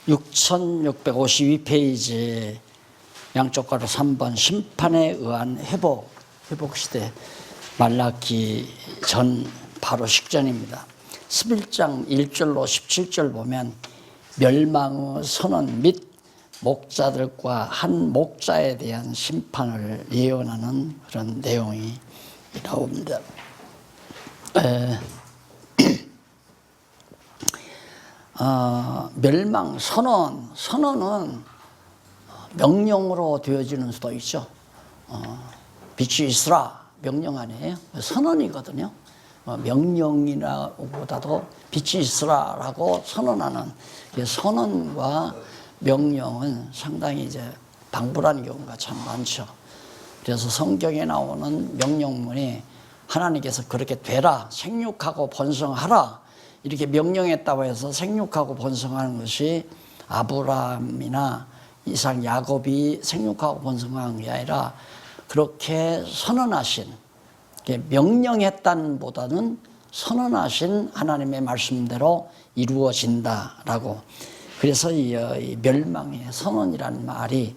6652페이지 양쪽 가로 3번 심판에 의한 회복시대 말라기 전 바로 식전입니다. 11장 1절로 17절 보면 멸망의 선언 및 목자들과 한 목자에 대한 심판을 예언하는 그런 내용이 나옵니다. 멸망 선언은 명령으로 되어지는 수도 있죠. 빛이 있으라 명령 아니에요? 선언이거든요. 명령이라보다도 빛이 있으라라고 선언하는 선언과 명령은 상당히 이제 방불한 경우가 참 많죠. 그래서 성경에 나오는 명령문이 하나님께서 그렇게 되라, 생육하고 번성하라 이렇게 명령했다고 해서 생육하고 번성하는 것이 아브라함이나 이삭, 야곱이 생육하고 번성한 게 아니라 그렇게 선언하신, 명령했다는 보다는 선언하신 하나님의 말씀대로 이루어진다라고. 그래서 이 멸망의 선언이라는 말이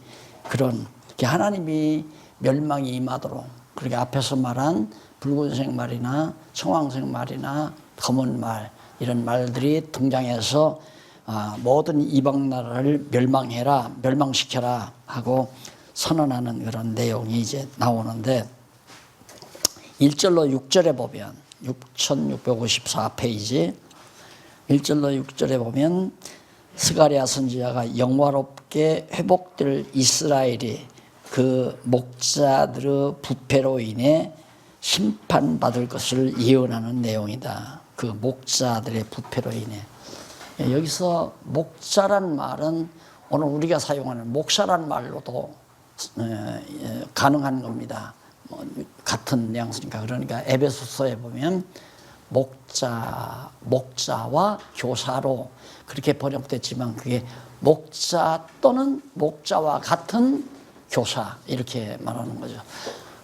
그런 하나님이 멸망이 임하도록, 그렇게 앞에서 말한 붉은색 말이나 청황색 말이나 검은 말 이런 말들이 등장해서 모든 이방 나라를 멸망해라, 멸망시켜라 하고 선언하는 그런 내용이 이제 나오는데 1절로 6절에 보면 6654페이지 1절로 6절에 보면 스가랴 선지자가 영화롭게 회복될 이스라엘이 그 목자들의 부패로 인해 심판받을 것을 예언하는 내용이다. 그 목자들의 부패로 인해. 여기서 목자란 말은 오늘 우리가 사용하는 목사란 말로도 가능한 겁니다. 같은 뉘앙스니까. 그러니까 에베소서에 보면 목자와 교사로 그렇게 번역됐지만 그게 목자 또는 목자와 같은 교사 이렇게 말하는 거죠.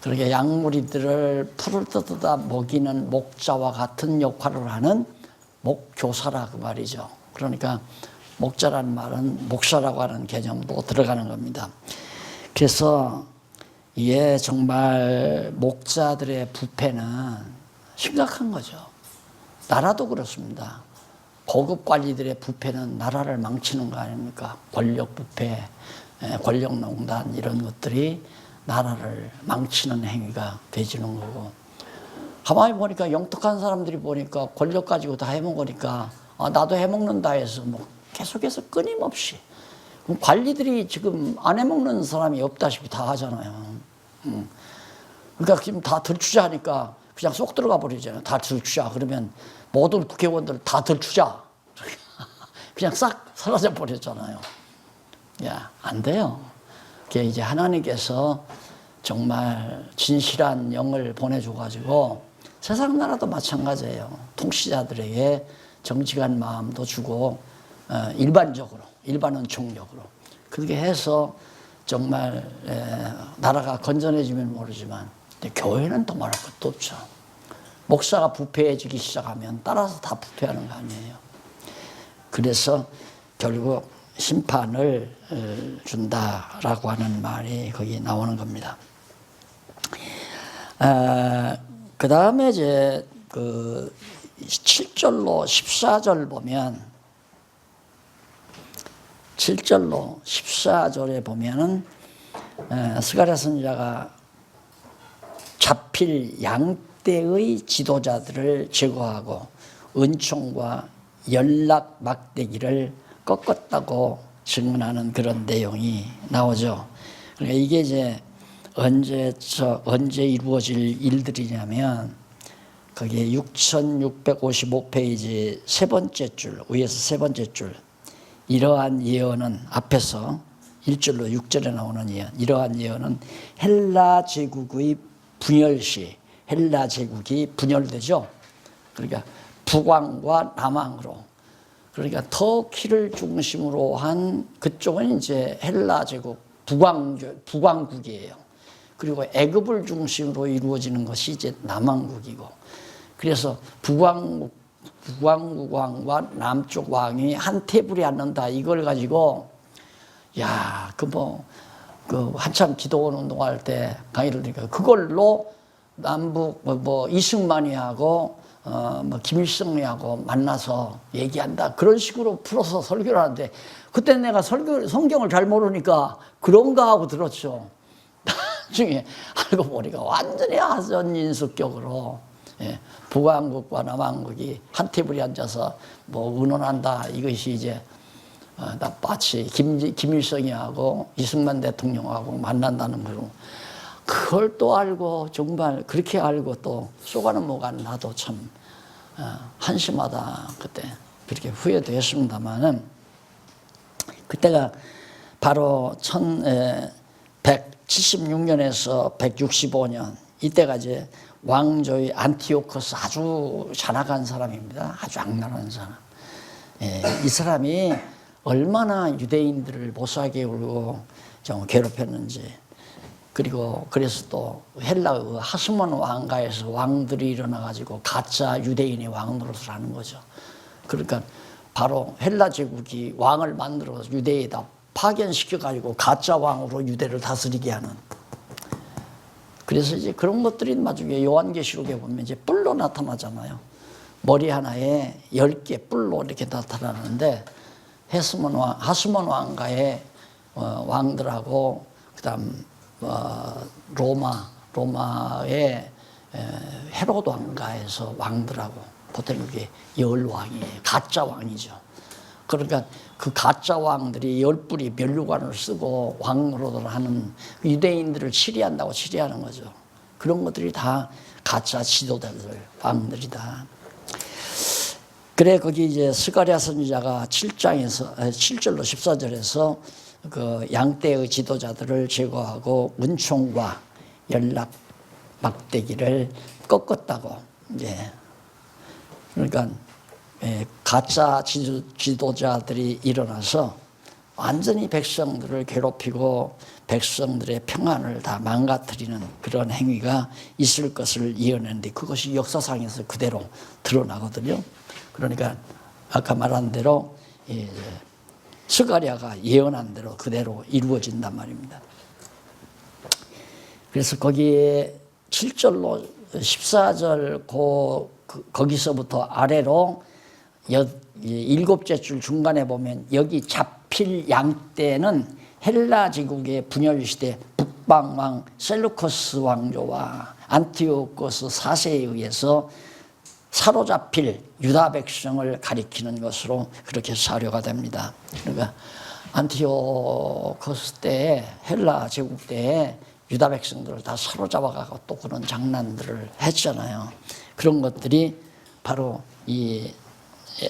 그러니까 양무리들을 풀을 뜯어다 먹이는 목자와 같은 역할을 하는 목교사라 그 말이죠. 그러니까 목자라는 말은 목사라고 하는 개념도 들어가는 겁니다. 그래서 이게 정말 목자들의 부패는 심각한 거죠. 나라도 그렇습니다. 고급 관리들의 부패는 나라를 망치는 거 아닙니까? 권력 부패, 권력농단 이런 것들이 나라를 망치는 행위가 되지는 거고, 가만히 보니까 영특한 사람들이 보니까 권력 가지고 다 해먹으니까 나도 해먹는다 해서 뭐 계속해서 끊임없이 관리들이 지금 안 해먹는 사람이 없다시피 다 하잖아요. 그러니까 지금 다 들추자니까 그냥 쏙 들어가 버리잖아요. 다 들추자 그러면 모든 국회의원들 다 들추자 그냥 싹 사라져 버렸잖아요. 야, 안 돼요. 그게 이제 하나님께서 정말 진실한 영을 보내줘가지고 세상 나라도 마찬가지예요. 통치자들에게 정직한 마음도 주고 일반은총력으로 그렇게 해서 정말 나라가 건전해지면 모르지만 교회는 또 말할 것도 없죠. 목사가 부패해지기 시작하면 따라서 다 부패하는 거 아니에요. 그래서 결국 심판을 준다라고 하는 말이 거기 나오는 겁니다. 그 다음에 이제 그 7절로 14절 보면 7절로 14절에 보면은 스가랴 선지자가 잡힐 양떼의 지도자들을 제거하고 은총과 연락 막대기를 꺾었다고 증언하는 그런 내용이 나오죠. 그러니까 이게 이제 언제 이루어질 일들이냐면 거기에 6655페이지 세 번째 줄, 위에서 세 번째 줄. 이러한 예언은 앞에서 1절로 6절에 나오는 예언. 이러한 예언은 헬라 제국의 분열시, 헬라 제국이 분열되죠. 그러니까 북왕과 남왕으로. 그러니까 터키를 중심으로 한 그쪽은 이제 헬라 제국, 북왕국이에요. 그리고 애굽을 중심으로 이루어지는 것이 이제 남왕국이고. 그래서 북왕국 북왕국 왕과 남쪽 왕이 한 테이블에 앉는다. 이걸 가지고 야, 그 한참 기도원 운동할 때 강의를 드니까 그걸로 남북 이승만이하고 김일성이하고 만나서 얘기한다. 그런 식으로 풀어서 설교를 하는데 그때 내가 성경을 잘 모르니까 그런가 하고 들었죠. 나중에 알고 보니까 완전히 하전인수격으로 북왕국과 남왕국이 한 테이블에 앉아서 의논한다. 이것이 이제 마치 김일성이하고 이승만 대통령하고 만난다는 거로 그걸 또 알고 정말 그렇게 알고 또 쏘가는 뭐가 나도 참 한심하다. 그때 그렇게 후회도 했습니다만은 그때가 바로 1176년에서 165년 이때가 이제 왕조의 안티오코스 아주 잔악한 사람입니다. 아주 악랄한 사람. 이 사람이 얼마나 유대인들을 못살게 굴고 좀 괴롭혔는지. 그리고 그래서 또 헬라 하스몬 왕가에서 왕들이 일어나가지고 가짜 유대인의 왕 노릇을 하는 거죠. 그러니까 바로 헬라 제국이 왕을 만들어서 유대에다 파견시켜가지고 가짜 왕으로 유대를 다스리게 하는. 그래서 이제 그런 것들이 나중에 요한계시록에 보면 이제 뿔로 나타나잖아요. 머리 하나에 10개 뿔로 이렇게 나타나는데 하스몬 왕가의 왕들하고 그다음 로마의 헤로드 왕가에서 왕들하고 보통 이게 열왕이에요. 가짜 왕이죠. 그러니까 그 가짜 왕들이 10뿔이 면류관을 쓰고 왕 노릇을 하는 유대인들을 치리한다고 치리하는 거죠. 그런 것들이 다 가짜 지도자들, 왕들이다. 그래 거기 이제 스가랴 선지자가 7절로 14절에서 그 양떼의 지도자들을 제거하고 은총과 연락 막대기를 꺾었다고 이제 그러니까 가짜 지도자들이 일어나서 완전히 백성들을 괴롭히고 백성들의 평안을 다 망가뜨리는 그런 행위가 있을 것을 예언했는데 그것이 역사상에서 그대로 드러나거든요. 그러니까 아까 말한 대로 스가랴가 예언한 대로 그대로 이루어진단 말입니다. 그래서 거기에 7절로 14절 거기서부터 아래로 7째 줄 중간에 보면 여기 잡힐 양떼는 헬라 제국의 분열시대 북방왕 셀루커스 왕조와 안티오코스 4세에 의해서 사로잡힐 유다 백성을 가리키는 것으로 그렇게 사료가 됩니다. 그러니까 안티오코스 때에 헬라 제국 때에 유다 백성들을 다 사로잡아가고 또 그런 장난들을 했잖아요. 그런 것들이 바로 이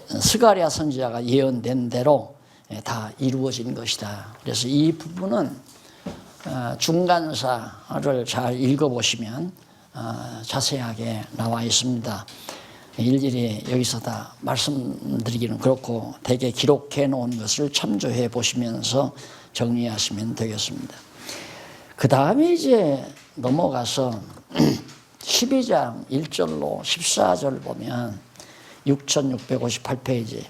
스가랴 선지자가 예언된 대로 다 이루어진 것이다. 그래서 이 부분은 중간사를 잘 읽어보시면 자세하게 나와 있습니다. 일일이 여기서 다 말씀드리기는 그렇고 대개 기록해 놓은 것을 참조해 보시면서 정리하시면 되겠습니다. 그 다음에 이제 넘어가서 12장 1절로 14절 보면 6658페이지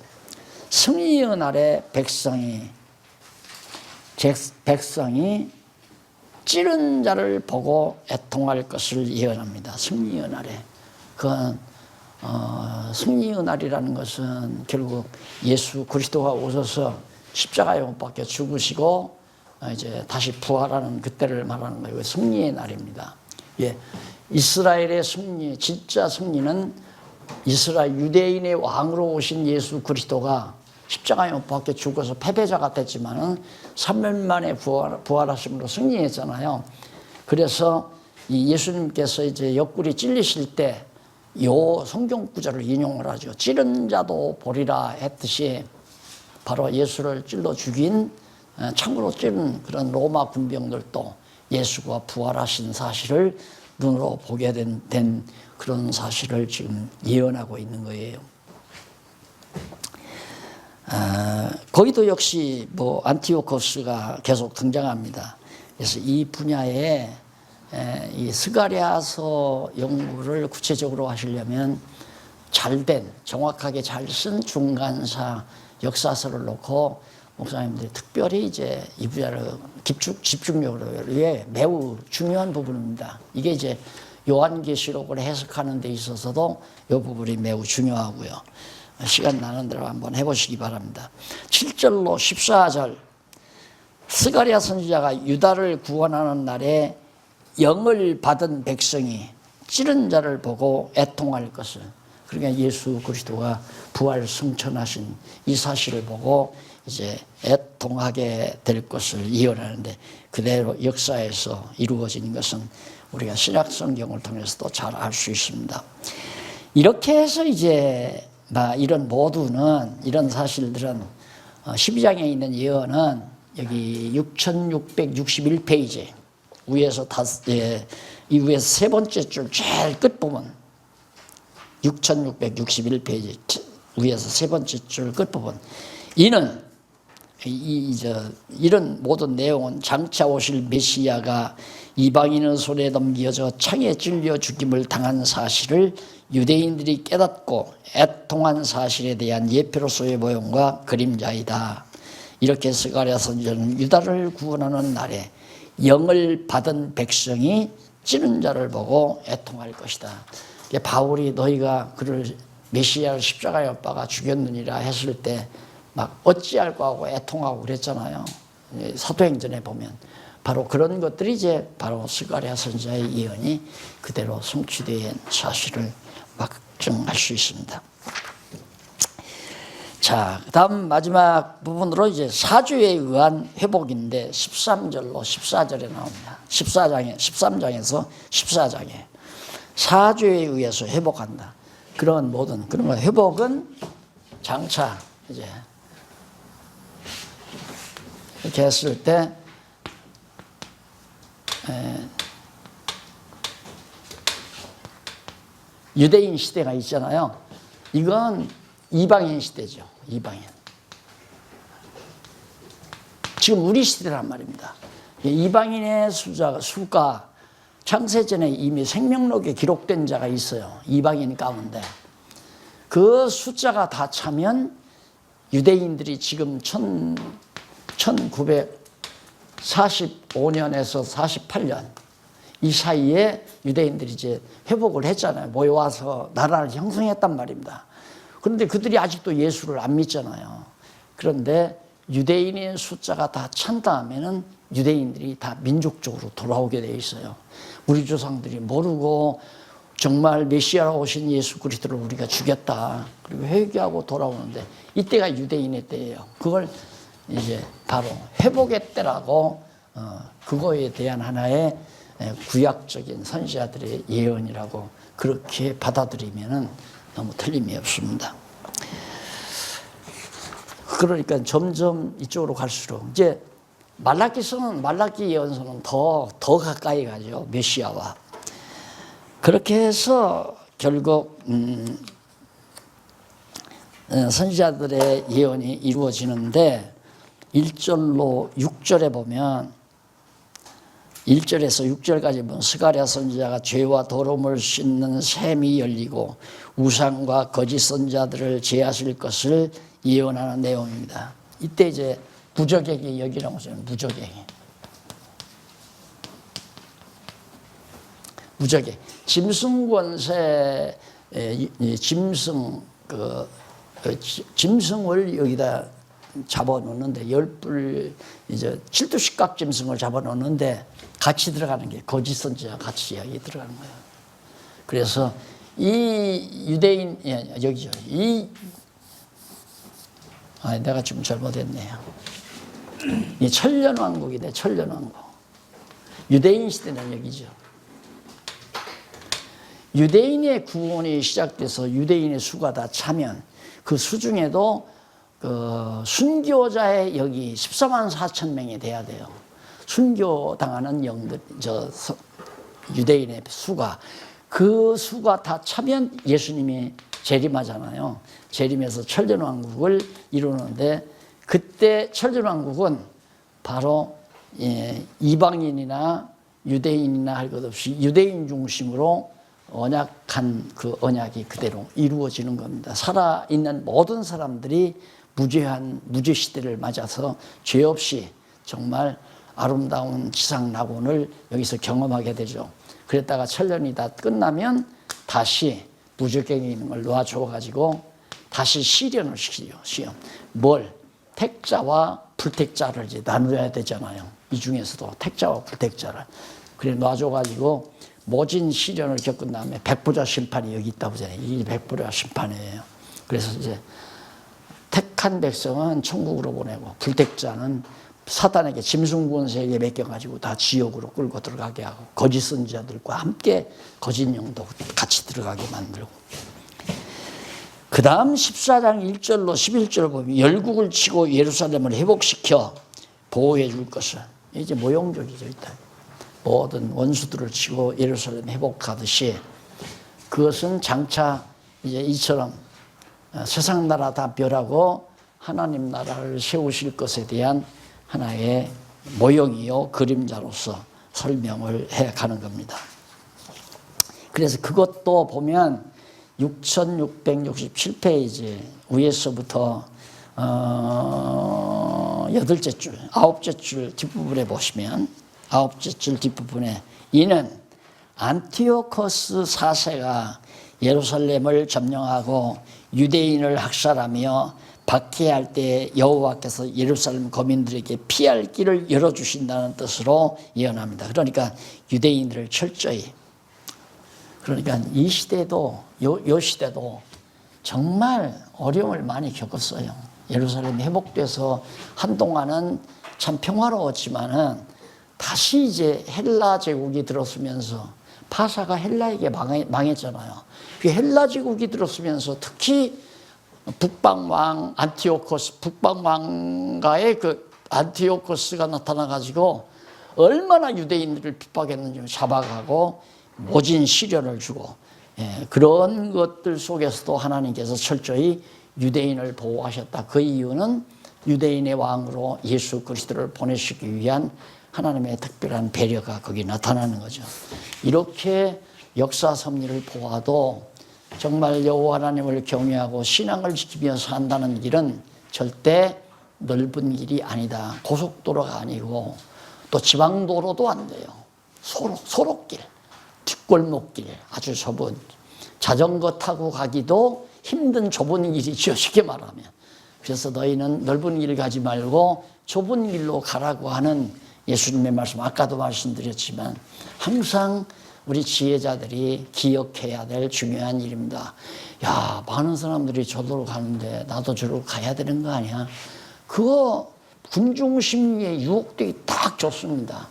승리의 날에 백성이 찌른 자를 보고 애통할 것을 예언합니다. 승리의 날에. 그건 승리의 날이라는 것은 결국 예수 그리스도가 오셔서 십자가에 못 박혀 죽으시고 이제 다시 부활하는 그때를 말하는 거예요. 승리의 날입니다. 예, 이스라엘의 승리, 진짜 승리는 이스라엘 유대인의 왕으로 오신 예수 그리스도가 십자가에 못 박혀 죽어서 패배자가 됐지만은 3년 만에 부활하심으로 승리했잖아요. 그래서 이 예수님께서 이제 옆구리 찔리실 때 요 성경 구절을 인용을 하죠. 찌른 자도 보리라 했듯이 바로 예수를 찔러 죽인 참으로 찌른 그런 로마 군병들도 예수가 부활하신 사실을 눈으로 보게 된 그런 사실을 지금 예언하고 있는 거예요. 거기도 역시 안티오코스가 계속 등장합니다. 그래서 이 분야에 이 스가랴서 연구를 구체적으로 하시려면 잘된 정확하게 잘 쓴 중간사 역사서를 놓고 목사님들이 특별히 이제 이 분야를 집중력을 위해 매우 중요한 부분입니다. 이게 이제 요한계시록을 해석하는 데 있어서도 이 부분이 매우 중요하고요. 시간 나는 대로 한번 해보시기 바랍니다. 7절로 14절 스가랴 선지자가 유다를 구원하는 날에 영을 받은 백성이 찌른 자를 보고 애통할 것을, 그러니까 예수 그리스도가 부활 승천하신 이 사실을 보고 이제 애통하게 될 것을 예언하는데, 그대로 역사에서 이루어진 것은 우리가 신약 성경을 통해서도 잘 알 수 있습니다. 이렇게 해서 이제 이런 모두는, 이런 사실들은 12장에 있는 예언은 여기 6661페이지 위에서 이 위에서 세 번째 줄 제일 끝부분 6661페이지 위에서 세 번째 줄 끝부분, 이는 이런 모든 내용은 장차 오실 메시아가 이방인의 손에 넘겨져 창에 찔려 죽임을 당한 사실을 유대인들이 깨닫고 애통한 사실에 대한 예표로서의 모형과 그림자이다. 이렇게 스가랴 선지자는 유다를 구원하는 날에 영을 받은 백성이 찌른 자를 보고 애통할 것이다. 바울이 너희가 그를 메시아를 십자가에 못 박아 죽였느니라 했을 때 막 어찌할까 하고 애통하고 그랬잖아요. 사도행전에 보면 바로 그런 것들이 이제 바로 스가랴 선지자의 예언이 그대로 성취된 사실을 확증할 수 있습니다. 자, 그다음 마지막 부분으로 이제 사주에 의한 회복인데 13절로 14절에 나옵니다. 13장에서 14장에 사주에 의해서 회복한다. 그런 모든 그런 거 회복은 장차 이제 이렇게 했을 때 유대인 시대가 있잖아요. 이건 이방인 시대죠. 이방인. 지금 우리 시대란 말입니다. 이방인의 수가 창세전에 이미 생명록에 기록된 자가 있어요. 이방인 가운데. 그 숫자가 다 차면 유대인들이 지금 1945년에서 48년 이 사이에 유대인들이 이제 회복을 했잖아요. 모여와서 나라를 형성했단 말입니다. 그런데 그들이 아직도 예수를 안 믿잖아요. 그런데 유대인의 숫자가 다 찬 다음에는 유대인들이 다 민족적으로 돌아오게 돼 있어요. 우리 조상들이 모르고 정말 메시아로 오신 예수 그리스도를 우리가 죽였다. 그리고 회개하고 돌아오는데 이때가 유대인의 때예요. 그걸 이제 바로 회복의 때라고 그거에 대한 하나의 구약적인 선지자들의 예언이라고 그렇게 받아들이면은 너무 틀림이 없습니다. 그러니까 점점 이쪽으로 갈수록 이제 말라기 예언서는 더 가까이 가죠. 메시아와. 그렇게 해서 결국 선지자들의 예언이 이루어지는데 1절로 6절에 보면 1절에서 6절까지 보면 스가랴 선지자가 죄와 더러움을 씻는 샘이 열리고 우상과 거짓 선지자들을 제하실 것을 예언하는 내용입니다. 이때 이제 부적에게 여기라고 써요. 무적에 짐승 권세 짐승을 여기다 잡아놓는데 10뿔 이제 7두 십각 짐승을 잡아놓는데 같이 들어가는 게 거짓 선지자 같이 여기 들어가는 거예요. 그래서 이 유대인 여기죠. 내가 지금 잘못했네요. 이 천년왕국이네. 천년왕국. 유대인 시대는 여기죠. 유대인의 구원이 시작돼서 유대인의 수가 다 차면 그 수 중에도 그 순교자의 여기 14만 4천 명이 돼야 돼요. 순교당하는 영들, 유대인의 수가. 그 수가 다 차면 예수님이 재림하잖아요. 재림해서 천년왕국을 이루는데 그때 천년왕국은 바로 이방인이나 유대인이나 할 것 없이 유대인 중심으로 언약한 그 언약이 그대로 이루어지는 겁니다. 살아있는 모든 사람들이 무죄 시대를 맞아서 죄 없이 정말 아름다운 지상낙원을 여기서 경험하게 되죠. 그랬다가 천년이 다 끝나면 다시 무적경에 있는 걸 놔줘가지고 다시 시련을 시키죠. 시험. 뭘? 택자와 불택자를 이제 나누어야 되잖아요. 이 중에서도 택자와 불택자를. 그래 놔줘가지고 모진 시련을 겪은 다음에 백부자 심판이 여기 있다고 하잖아요. 이 백부자 심판이에요. 그래서 이제 택한 백성은 천국으로 보내고 불택자는 사단에게 짐승권세에게 맡겨가지고 다 지옥으로 끌고 들어가게 하고 거짓 선지자들과 함께 거짓 영도 같이 들어가게 만들고 그 다음 14장 1절로 11절 보면 열국을 치고 예루살렘을 회복시켜 보호해 줄 것을 이제 모형적이죠. 일단 모든 원수들을 치고 예루살렘 회복하듯이 그것은 장차 이제 이처럼 세상 나라 다 멸하고 하나님 나라를 세우실 것에 대한 하나의 모형이요 그림자로서 설명을 해 가는 겁니다. 그래서 그것도 보면 6667페이지 위에서부터 8째 줄, 9째 줄 뒷부분에 보시면 9째 줄 뒷부분에 이는 안티오코스 4세가 예루살렘을 점령하고 유대인을 학살하며 박해할 때 여호와께서 예루살렘 거민들에게 피할 길을 열어주신다는 뜻으로 예언합니다. 그러니까 유대인들을 철저히 그러니까 이 시대도 요 시대도 정말 어려움을 많이 겪었어요. 예루살렘이 회복돼서 한동안은 참 평화로웠지만은 다시 이제 헬라 제국이 들어서면서 파사가 헬라에게 망했잖아요. 그 헬라 제국이 들어서면서 특히 북방왕 안티오코스 북방왕가의 그 안티오코스가 나타나가지고 얼마나 유대인들을 핍박했는지 잡아가고 모진 시련을 주고 그런 것들 속에서도 하나님께서 철저히 유대인을 보호하셨다. 그 이유는 유대인의 왕으로 예수 그리스도를 보내시기 위한 하나님의 특별한 배려가 거기 나타나는 거죠. 이렇게 역사 섭리를 보아도 정말 여호와 하나님을 경외하고 신앙을 지키며 산다는 길은 절대 넓은 길이 아니다. 고속도로가 아니고 또 지방도로도 안 돼요. 소록길, 뒷골목길, 아주 좁은 자전거 타고 가기도 힘든 좁은 길이죠. 쉽게 말하면. 그래서 너희는 넓은 길 가지 말고 좁은 길로 가라고 하는 예수님의 말씀, 아까도 말씀드렸지만 항상 우리 지혜자들이 기억해야 될 중요한 일입니다. 야, 많은 사람들이 저도로 가는데 나도 저로 가야 되는 거 아니야? 그거 군중심리의 유혹되기 딱 좋습니다.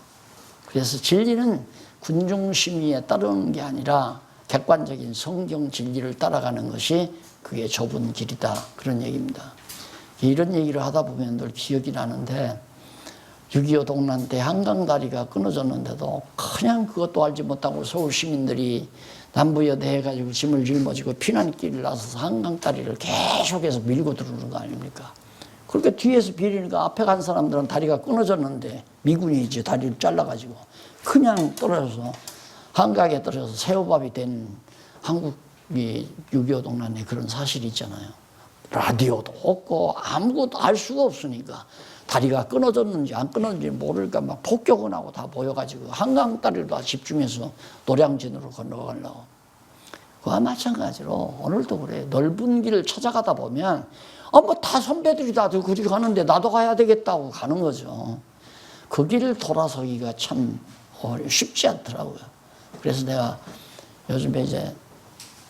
그래서 진리는 군중심리에 따르는 게 아니라 객관적인 성경 진리를 따라가는 것이 그게 좁은 길이다. 그런 얘기입니다. 이런 얘기를 하다 보면 늘 기억이 나는데 6.25 동란 때 한강다리가 끊어졌는데도 그냥 그것도 알지 못하고 서울 시민들이 남부여대 해가지고 짐을 짊어지고 피난길을 나서서 한강다리를 계속해서 밀고 들어오는 거 아닙니까? 그렇게 뒤에서 비리니까 앞에 간 사람들은 다리가 끊어졌는데 미군이 이제 다리를 잘라가지고 그냥 떨어져서 한강에 떨어져서 새우밥이 된 한국이 6.25 동란에 그런 사실이 있잖아요. 라디오도 없고 아무것도 알 수가 없으니까 다리가 끊어졌는지 안 끊어졌는지 모르니까 막 폭격은 하고 다 모여가지고 한강다리를 다 집중해서 노량진으로 건너가려고. 그와 마찬가지로 오늘도 그래. 넓은 길을 찾아가다 보면 뭐 다 선배들이 다 그리 가는데 나도 가야 되겠다고 가는 거죠. 그 길을 돌아서기가 참 쉽지 않더라고요. 그래서 내가 요즘에 이제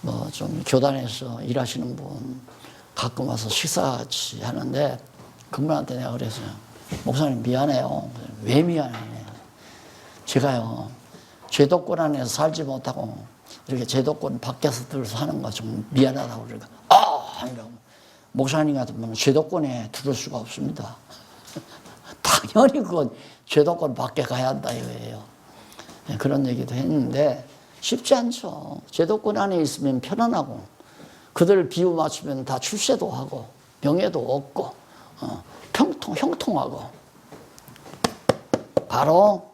뭐 좀 교단에서 일하시는 분 가끔 와서 식사같이 하는데 그분한테 내가 그랬어요. 목사님 미안해요. 왜 미안해요? 제가요 제도권 안에서 살지 못하고 이렇게 제도권 밖에서 들어서 하는 거 좀 미안하다고 그러니까 아니라고. 목사님 같으면 제도권에 들을 수가 없습니다. 당연히 그건 제도권 밖에 가야 한다 이거예요. 그런 얘기도 했는데 쉽지 않죠. 제도권 안에 있으면 편안하고 그들 비유 맞추면 다 출세도 하고 명예도 얻고 형통하고 바로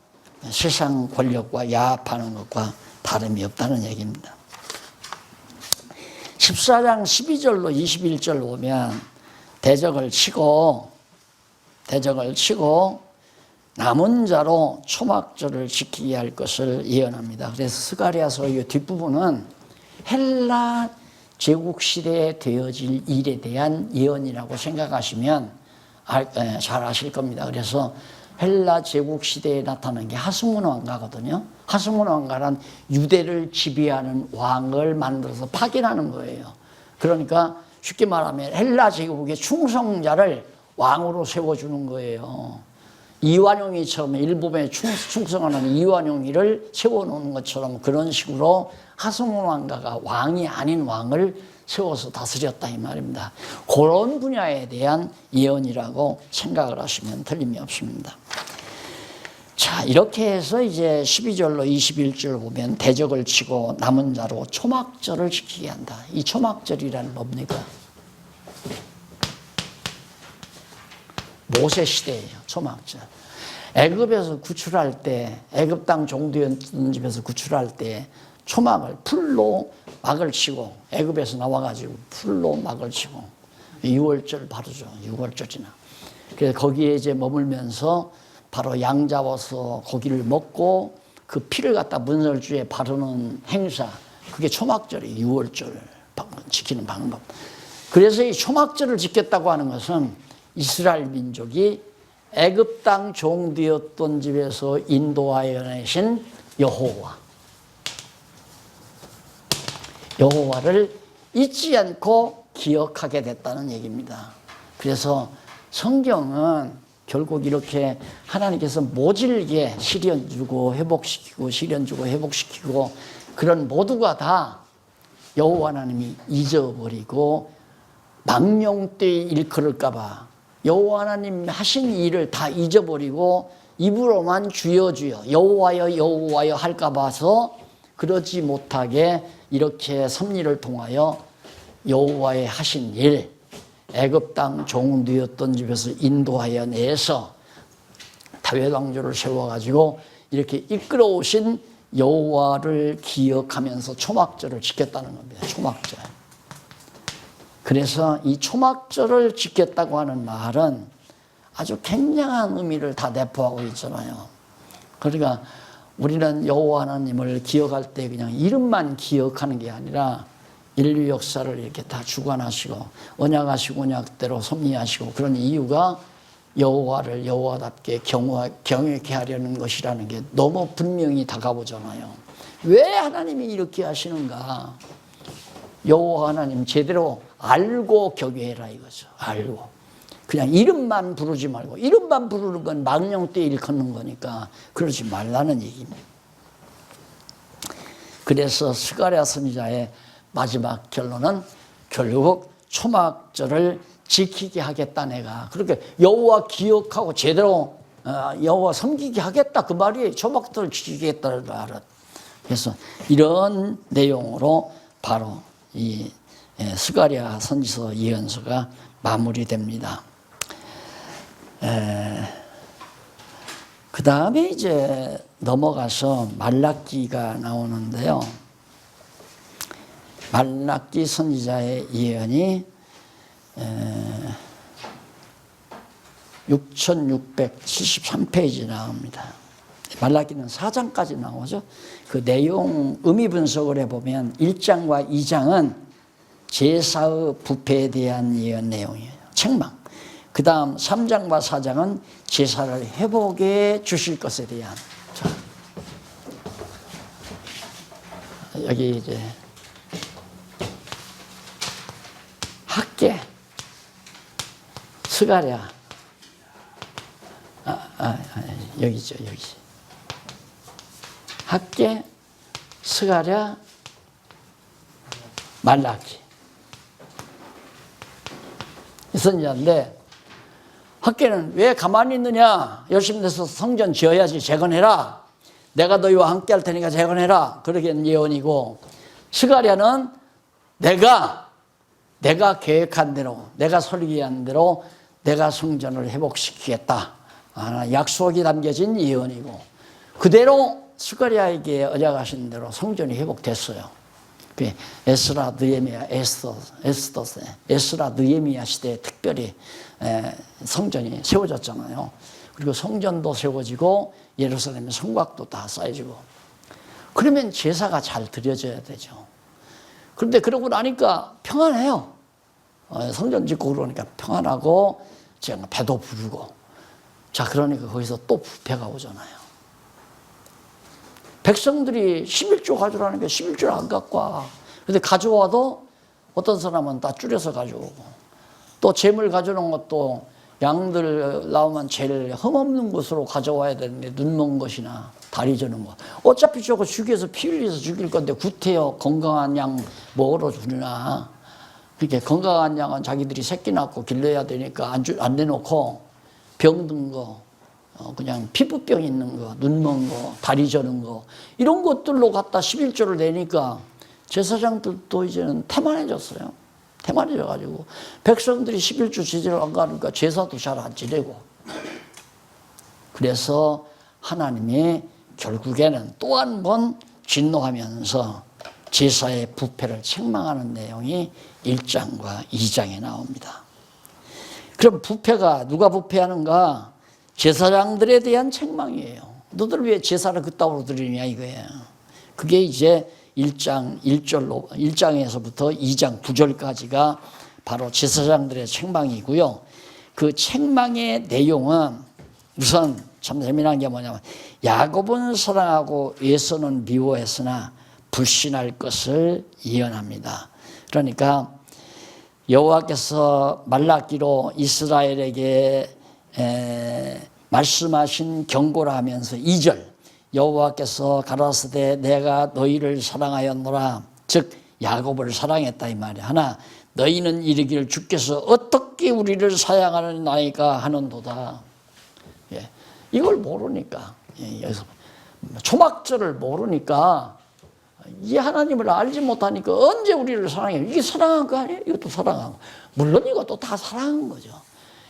세상 권력과 야합하는 것과 다름이 없다는 얘기입니다. 14장 12절로 21절 보면 대적을 치고 남은 자로 초막절을 지키게 할 것을 예언합니다. 그래서 스가랴서 이 뒷부분은 헬라 제국 시대에 되어질 일에 대한 예언이라고 생각하시면 잘 아실 겁니다. 그래서 헬라 제국 시대에 나타난 게 하스몬 왕가거든요. 하스몬 왕가란 유대를 지배하는 왕을 만들어서 파견하는 거예요. 그러니까 쉽게 말하면 헬라 제국의 충성자를 왕으로 세워주는 거예요. 이완용이처럼 일본에 충성하는 이완용이를 세워놓는 것처럼 그런 식으로 하스몬 왕가가 왕이 아닌 왕을 세워서 다스렸다 이 말입니다. 그런 분야에 대한 예언이라고 생각을 하시면 틀림이 없습니다. 자, 이렇게 해서 이제 12절로 21절 보면 대적을 치고 남은 자로 초막절을 지키게 한다. 이 초막절이란 뭡니까? 모세 시대예요. 초막절. 애굽에서 구출할 때, 애굽 땅 종되었던 집에서 구출할 때 초막을 풀로 막을 치고, 애굽에서 나와가지고 풀로 막을 치고 6월절 바르죠. 6월절이나. 그래서 거기에 이제 머물면서 바로 양 잡아서 고기를 먹고 그 피를 갖다 문설주에 바르는 행사, 그게 초막절이에요. 6월절 지키는 방법. 그래서 이 초막절을 지켰다고 하는 것은 이스라엘 민족이 애굽 땅 종되었던 집에서 인도하여 내신 여호와를 잊지 않고 기억하게 됐다는 얘기입니다. 그래서 성경은 결국 이렇게 하나님께서 모질게 시련 주고 회복시키고 시련 주고 회복시키고 그런 모두가 다 여호와 하나님이 잊어버리고 망령되이 일컬을까 봐 여호와 하나님 하신 일을 다 잊어버리고 입으로만 주여 주여 여호와여 여호와여 할까 봐서 그러지 못하게 이렇게 섭리를 통하여 여호와의 하신 일, 애굽 땅 종되었던 집에서 인도하여 내서 다윗 왕조를 세워가지고 이렇게 이끌어오신 여호와를 기억하면서 초막절을 지켰다는 겁니다. 초막절. 그래서 이 초막절을 지켰다고 하는 말은 아주 굉장한 의미를 다 내포하고 있잖아요. 그러니까 우리는 여호와 하나님을 기억할 때 그냥 이름만 기억하는 게 아니라 인류 역사를 이렇게 다 주관하시고 언약하시고 언약대로 섭리하시고 그런 이유가 여호와를 여호와답게 경외케 하려는 것이라는 게 너무 분명히 다가오잖아요. 왜 하나님이 이렇게 하시는가? 여호와 하나님 제대로 알고 경외해라 이거죠. 알고. 그냥 이름만 부르지 말고 이름만 부르는 건 망령 때 일컫는 거니까 그러지 말라는 얘기입니다. 그래서 스가랴 선지자의 마지막 결론은 결국 초막절을 지키게 하겠다 내가. 그렇게 여호와 기억하고 제대로 여호와 섬기게 하겠다 그 말이 초막절을 지키겠다는 말은. 그래서 이런 내용으로 바로 이 스가랴 선지서 예언서가 마무리됩니다. 그 다음에 이제 넘어가서 말라기가 나오는데요. 말라기 선지자의 예언이 6673페이지 나옵니다. 말라기는 4장까지 나오죠. 그 내용 의미 분석을 해보면 1장과 2장은 제사의 부패에 대한 예언 내용이에요. 책망. 그 다음 3장과 4장은 제사를 회복해 주실 것에 대한. 자, 여기 이제 학계, 스가랴, 여기죠, 여기. 학계, 스가랴, 말라기. 이 선지자인데 학계는 왜 가만히 있느냐? 열심히 해서 성전 지어야지 재건해라. 내가 너희와 함께 할 테니까 재건해라. 그러게 예언이고 스가랴는 내가 계획한 대로 내가 설계한 대로 내가 성전을 회복시키겠다. 약속이 담겨진 예언이고 그대로 스가랴에게 언약하신 대로 성전이 회복됐어요. 그 에스라 느헤미야 에스라 느헤미야 시대에 특별히 성전이 세워졌잖아요. 그리고 성전도 세워지고 예루살렘의 성곽도 다 쌓여지고, 그러면 제사가 잘 드려져야 되죠. 그런데 그러고 나니까 평안해요. 성전 짓고 그러니까 평안하고 제가 배도 부르고, 자 그러니까 거기서 또 부패가 오잖아요. 백성들이 11조 가져라니까 11조를 안 갖고 와. 근데 가져와도 어떤 사람은 다 줄여서 가져오고, 또 재물 가져오는 것도 양들 나오면 제일 흠없는 것으로 가져와야 되는데 눈먼 것이나 다리 저는 것, 어차피 저거 죽여서 피 흘려서 죽일 건데 구태여 건강한 양 먹으러 주나. 그렇게 건강한 양은 자기들이 새끼 낳고 길러야 되니까 안 내놓고 병든 거, 그냥 피부병 있는 거, 눈먼 거, 다리 저는 거, 이런 것들로 갖다 11조를 내니까 제사장들도 이제는 태만해졌어요. 태만해져가지고 백성들이 11조 제대로 안 가니까 제사도 잘 안 지내고, 그래서 하나님이 결국에는 또 한 번 진노하면서 제사의 부패를 책망하는 내용이 1장과 2장에 나옵니다. 그럼 부패가 누가 부패하는가? 제사장들에 대한 책망이에요. 너들 왜 제사를 그따위로 드리냐 이거예요. 그게 이제 1장에서부터 2장 9절까지가 바로 제사장들의 책망이고요. 그 책망의 내용은 우선 참 재미난 게 뭐냐면, 야곱은 사랑하고 에서는 미워했으나 불신할 것을 예언합니다. 그러니까 여호와께서 말라기로 이스라엘에게 말씀하신 경고를 하면서 2절, 여호와께서 가라사대 내가 너희를 사랑하였노라, 즉 야곱을 사랑했다 이 말이야. 하나 너희는 이르기를 주께서 어떻게 우리를 사랑하느냐이까 하는도다. 예, 이걸 모르니까, 여기서 초막절을 모르니까, 이 하나님을 알지 못하니까 언제 우리를 사랑해요? 이게 사랑한 거 아니에요? 이것도 사랑한 거. 물론 이것도 다 사랑한 거죠.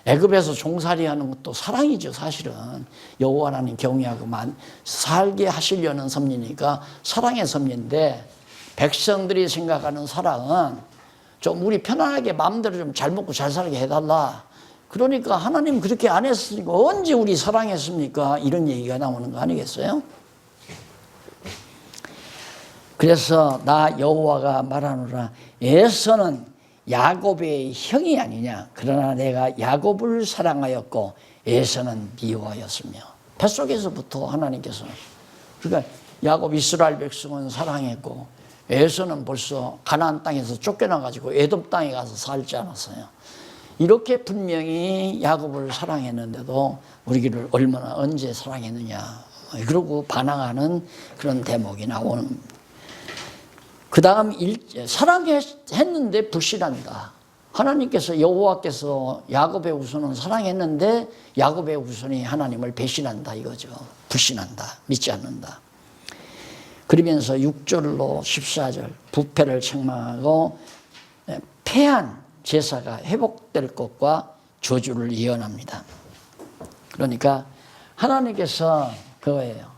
애굽에서 종살이하는 것도 사랑이죠. 사실은 여호와 하나님 경외하고 살게 하시려는 섭리니까 사랑의 섭리인데, 백성들이 생각하는 사랑은 좀 우리 편안하게 마음대로 좀 잘 먹고 잘 살게 해달라. 그러니까 하나님 그렇게 안 했으니까 언제 우리 사랑했습니까? 이런 얘기가 나오는 거 아니겠어요? 그래서 나 여호와가 말하노라, 에서는 야곱의 형이 아니냐. 그러나 내가 야곱을 사랑하였고 에서는 미워하였으며. 뱃속에서부터 하나님께서, 그러니까 야곱 이스라엘 백성은 사랑했고 에서는 벌써 가나안 땅에서 쫓겨나가지고 에돔 땅에 가서 살지 않았어요. 이렇게 분명히 야곱을 사랑했는데도 우리를 얼마나 언제 사랑했느냐, 그러고 반항하는 그런 대목이 나오는. 그 다음 사랑했는데 불신한다. 하나님께서, 여호와께서 야곱의 후손은 사랑했는데 야곱의 후손이 하나님을 배신한다 이거죠. 불신한다, 믿지 않는다. 그러면서 6절로 14절 부패를 책망하고 패한 제사가 회복될 것과 저주를 예언합니다. 그러니까 하나님께서 그거예요.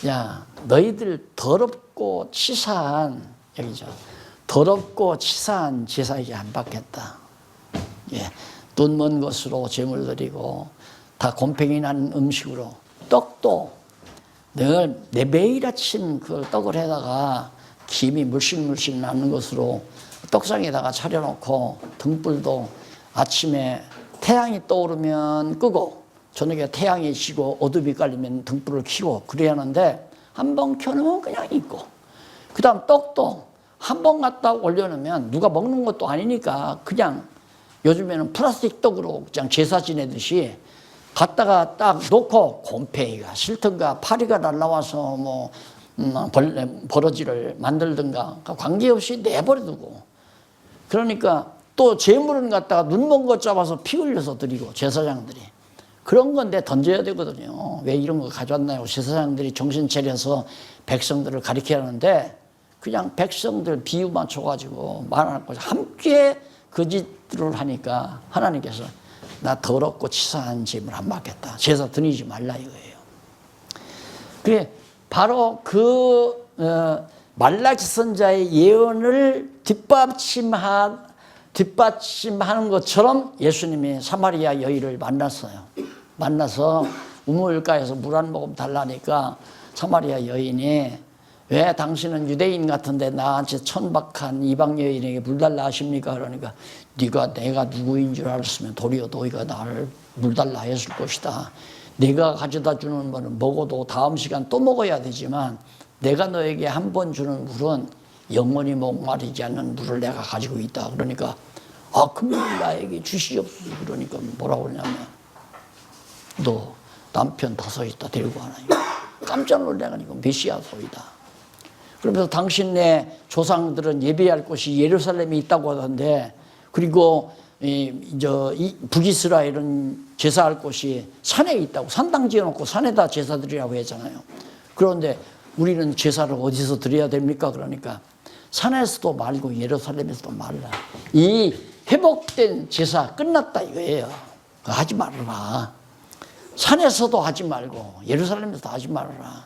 야, 너희들 더럽고 치사한, 여기죠, 더럽고 치사한 제사 이제 안 받겠다. 예, 눈 먼 것으로 제물 드리고 다 곰팡이 난 음식으로, 떡도 늘 매일 아침 그 떡을 해다가 김이 물씬 나는 것으로 떡상에다가 차려놓고, 등불도 아침에 태양이 떠오르면 끄고 저녁에 태양이 지고 어둠이 깔리면 등불을 켜고 그래야 하는데, 한 번 켜놓으면 그냥 있고, 그 다음 떡도 한 번 갖다 올려놓으면 누가 먹는 것도 아니니까 그냥 요즘에는 플라스틱 떡으로 그냥 제사 지내듯이 갖다가 딱 놓고 곰팡이가 싫든가 파리가 날라와서 뭐 버러지를 만들든가 관계없이 내버려두고, 그러니까 또 재물은 갖다가 눈먼 것 잡아서 피 흘려서 드리고, 제사장들이 그런 건데 던져야 되거든요. 왜 이런 거 가져왔나요? 제사장들이 정신 차려서 백성들을 가리켜야 하는데 그냥 백성들 비유 맞춰가지고 말하고 함께 거짓들을 하니까 하나님께서 나 더럽고 치사한 짐을 안 받겠다. 제사 드리지 말라 이거예요. 그게 바로 그 말라기 선자의 예언을 뒷받침하는 것처럼 예수님이 사마리아 여인을 만났어요. 만나서 우물가에서 물 한 모금 달라니까 사마리아 여인이 왜 당신은 유대인 같은데 나한테 천박한 이방 여인에게 물 달라 하십니까? 그러니까 내가 누구인 줄 알았으면 도리어 너희가 나를 물 달라 했을 것이다. 내가 가져다 주는 거는 먹어도 다음 시간 또 먹어야 되지만 내가 너에게 한 번 주는 물은 영원히 목마르지 않는 물을 내가 가지고 있다. 그러니까 그 물을 나에게 주시옵소서. 그러니까 뭐라고 그러냐면 너 남편 5이다 데리고 하나니까 깜짝 놀라니까 메시아소이다. 그러면서 당신네 조상들은 예배할 곳이 예루살렘에 있다고 하던데 그리고 북이스라엘은 제사할 곳이 산에 있다고 산당 지어놓고 산에다 제사 드리라고 했잖아요. 그런데 우리는 제사를 어디서 드려야 됩니까? 그러니까 산에서도 말고 예루살렘에서도 말라. 이 회복된 제사 끝났다 이거예요. 하지 말아라. 산에서도 하지 말고 예루살렘에서도 하지 말아라.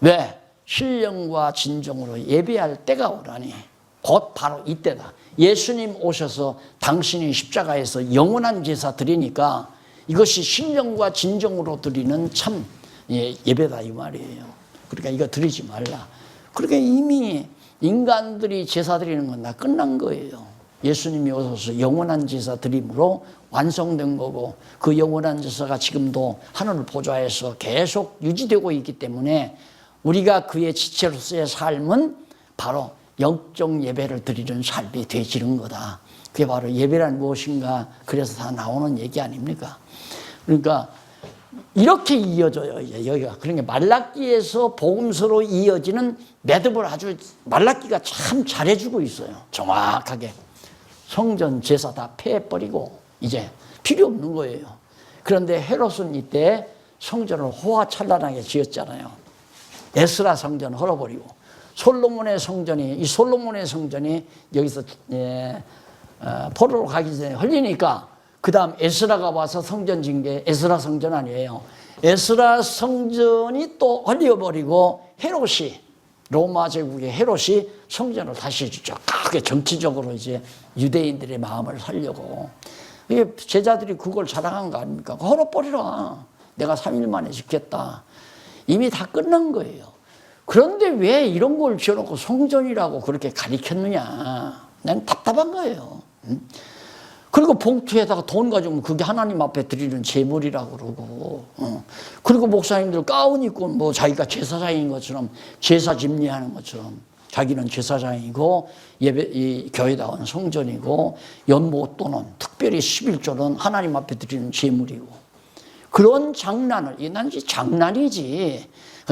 왜? 신령과 진정으로 예배할 때가 오라니. 곧 바로 이때다. 예수님 오셔서 당신이 십자가에서 영원한 제사 드리니까 이것이 신령과 진정으로 드리는 참 예배다 이 말이에요. 그러니까 이거 드리지 말라. 그러니까 이미 인간들이 제사 드리는 건 다 끝난 거예요. 예수님이 오셔서 영원한 제사 드림으로 완성된 거고 그 영원한 제사가 지금도 하늘 보좌에서 계속 유지되고 있기 때문에 우리가 그의 지체로서의 삶은 바로 영적 예배를 드리는 삶이 되지는 거다. 그게 바로 예배란 무엇인가. 그래서 다 나오는 얘기 아닙니까? 그러니까 이렇게 이어져요. 이제 여기가. 그러니까 말라기에서 복음서로 이어지는 매듭을 아주 말라기가 참 잘해주고 있어요. 정확하게. 성전 제사 다 폐해버리고 이제 필요 없는 거예요. 그런데 헤롯은 이때 성전을 호화찬란하게 지었잖아요. 에스라 성전 헐어버리고 솔로몬의 성전이 여기서 포로로 가기 전에 헐리니까 그 다음 에스라가 와서 성전 지은 게 에스라 성전 아니에요. 에스라 성전이 또 헐려버리고 헤롯이 로마 제국의 헤롯이 성전을 다시 크게 정치적으로 이제 유대인들의 마음을 살려고 이게 제자들이 그걸 자랑한 거 아닙니까? 헐어버리라. 내가 3일 만에 짓겠다. 이미 다 끝난 거예요. 그런데 왜 이런 걸 지어놓고 성전이라고 그렇게 가리켰느냐. 난 답답한 거예요. 그리고 봉투에다가 돈 가지고 그게 하나님 앞에 드리는 제물이라고 그러고 그리고 목사님들 가운 입고 뭐 자기가 제사장인 것처럼 제사 집례하는 것처럼 자기는 제사장이고 이 교회다운 성전이고 연못돈은 특별히 11조는 하나님 앞에 드리는 제물이고 그런 장난을 난 장난이지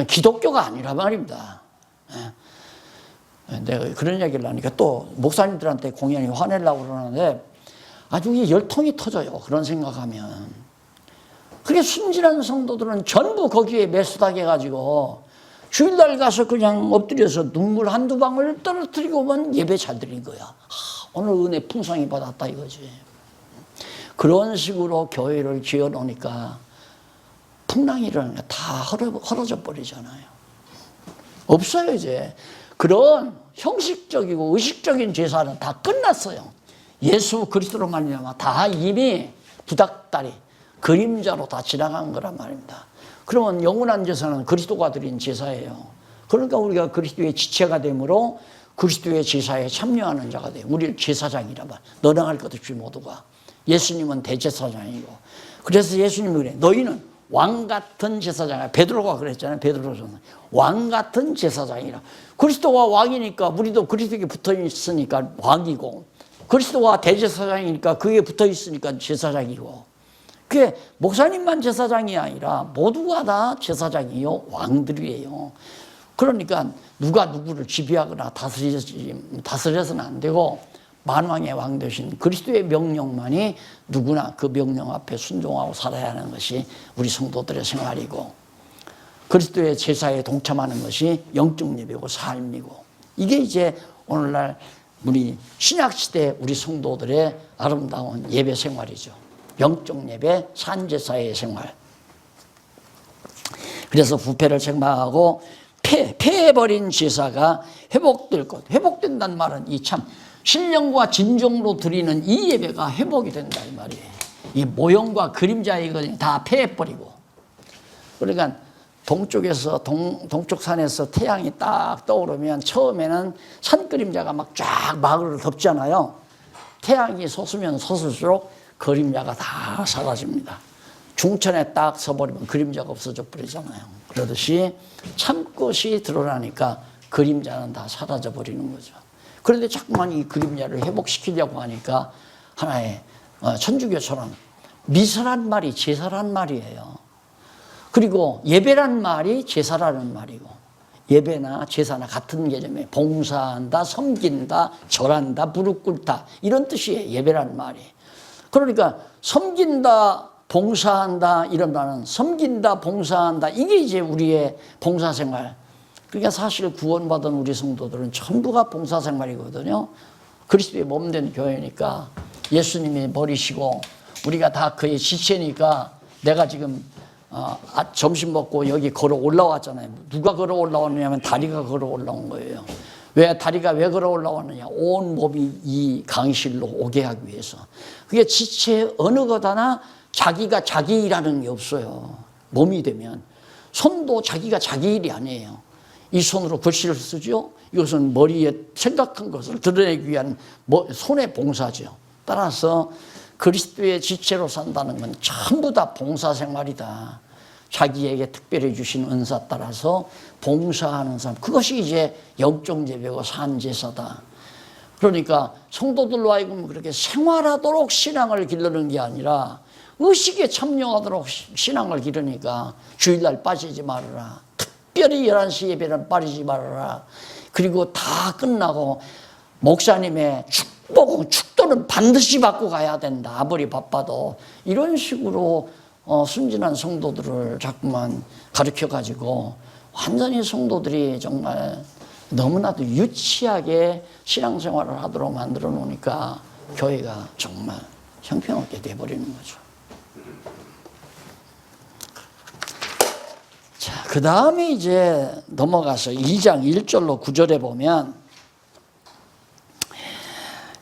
기독교가 아니라 말입니다. 내가 그런 얘기를 하니까 또 목사님들한테 공연히 화내려고 그러는데 아주 이게 열통이 터져요. 그런 생각하면. 그게 순진한 성도들은 전부 거기에 매수당해 가지고 주일날 가서 그냥 엎드려서 눈물 한두 방울 떨어뜨리고 오면 예배 잘 드린 거야. 오늘 은혜 풍성히 받았다 이거지. 그런 식으로 교회를 지어놓으니까 풍랑이 일어나니까 다 헐어져 버리잖아요. 없어요 이제. 그런 형식적이고 의식적인 제사는 다 끝났어요. 예수 그리스도로 말미암아 다 이미 부닥다리 그림자로 다 지나간 거란 말입니다. 그러면 영원한 제사는 그리스도가 드린 제사예요. 그러니까 우리가 그리스도의 지체가 되므로 그리스도의 제사에 참여하는 자가 돼요. 우리 제사장이라 말. 너랑 할 것 없이 모두가. 예수님은 대제사장이고. 그래서 예수님이 그래. 너희는 왕 같은 제사장이야. 베드로가 그랬잖아요. 베드로는 왕 같은 제사장이라. 그리스도가 왕이니까 우리도 그리스도에게 붙어 있으니까 왕이고 그리스도가 대제사장이니까 그게 붙어 있으니까 제사장이고 그게 목사님만 제사장이 아니라 모두가 다 제사장이요 왕들이에요. 그러니까 누가 누구를 지배하거나 다스려서는 안 되고 만왕의 왕 되신 그리스도의 명령만이 누구나 그 명령 앞에 순종하고 살아야 하는 것이 우리 성도들의 생활이고 그리스도의 제사에 동참하는 것이 영적 예배고 삶이고 이게 이제 오늘날 우리 신약시대 우리 성도들의 아름다운 예배 생활이죠. 영적 예배, 산제사의 생활. 그래서 부패를 책망하고 패해버린 제사가 회복될 것. 회복된다는 말은 이 참 신령과 진정으로 드리는 이 예배가 회복이 된다 이 말이에요. 이 모형과 그림자 이거 다 패해버리고. 그러니까 동쪽에서 동쪽 산에서 태양이 딱 떠오르면 처음에는 산 그림자가 막 쫙 마을을 덮잖아요. 태양이 솟으면 솟을수록 그림자가 다 사라집니다. 중천에 딱 서버리면 그림자가 없어져 버리잖아요. 그러듯이 참것이 드러나니까 그림자는 다 사라져 버리는 거죠. 그런데 자꾸만 이 그림자를 회복시키려고 하니까 하나의 천주교처럼 미사란 말이 제사란 말이에요. 그리고 예배란 말이 제사라는 말이고, 예배나 제사나 같은 개념이에요. 봉사한다, 섬긴다, 절한다, 무릎 꿇다 이런 뜻이에요. 예배란 말이. 그러니까 섬긴다, 봉사한다 이런 말은 섬긴다, 봉사한다 이게 이제 우리의 봉사생활. 그러니까 사실 구원받은 우리 성도들은 전부가 봉사생활이거든요. 그리스도의 몸된 교회니까 예수님이 버리시고 우리가 다 그의 지체니까 내가 지금 점심 먹고 여기 걸어 올라왔잖아요. 누가 걸어 올라왔느냐면 다리가 걸어 올라온 거예요. 다리가 왜 걸어 올라왔느냐? 온 몸이 이 강실로 오게 하기 위해서. 그게 지체 어느 것 하나 자기가 자기 일하는 게 없어요. 몸이 되면. 손도 자기가 자기 일이 아니에요. 이 손으로 글씨를 쓰죠. 이것은 머리에 생각한 것을 드러내기 위한 손의 봉사죠. 따라서 그리스도의 지체로 산다는 건 전부 다 봉사생활이다. 자기에게 특별히 주신 은사 따라서 봉사하는 삶. 그것이 이제 영적예배고 산제사다. 그러니까 성도들로 하여금 그렇게 생활하도록 신앙을 기르는 게 아니라 의식에 참여하도록 신앙을 기르니까 주일날 빠지지 말아라. 특별히 11시 예배는 빠지지 말아라. 그리고 다 끝나고 목사님의 축도는 반드시 받고 가야 된다. 아무리 바빠도. 이런 식으로 순진한 성도들을 자꾸만 가르쳐가지고 완전히 성도들이 정말 너무나도 유치하게 신앙생활을 하도록 만들어 놓으니까 교회가 정말 형편없게 돼버리는 거죠. 자, 그 다음에 이제 넘어가서 2장 1절로 9절에 보면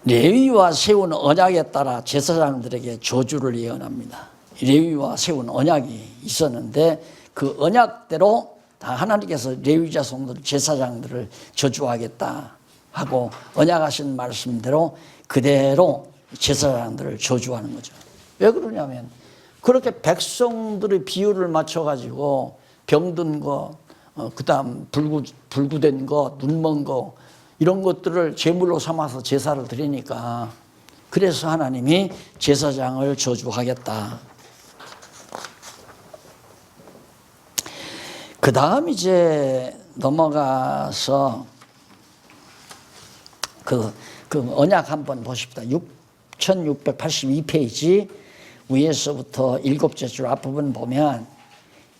레위와 세운 언약에 따라 제사장들에게 저주를 예언합니다. 레위와 세운 언약이 있었는데 그 언약대로 다 하나님께서 레위 자손들 제사장들을 저주하겠다 하고 언약하신 말씀대로 그대로 제사장들을 저주하는 거죠. 왜 그러냐면 그렇게 백성들의 비율을 맞춰가지고 병든 거, 그다음 불구된 거, 눈먼 거 이런 것들을 제물로 삼아서 제사를 드리니까 그래서 하나님이 제사장을 저주하겠다. 그 다음 이제 넘어가서 그 언약 한번 보십시다. 6682페이지 위에서부터 7째 줄 앞부분 보면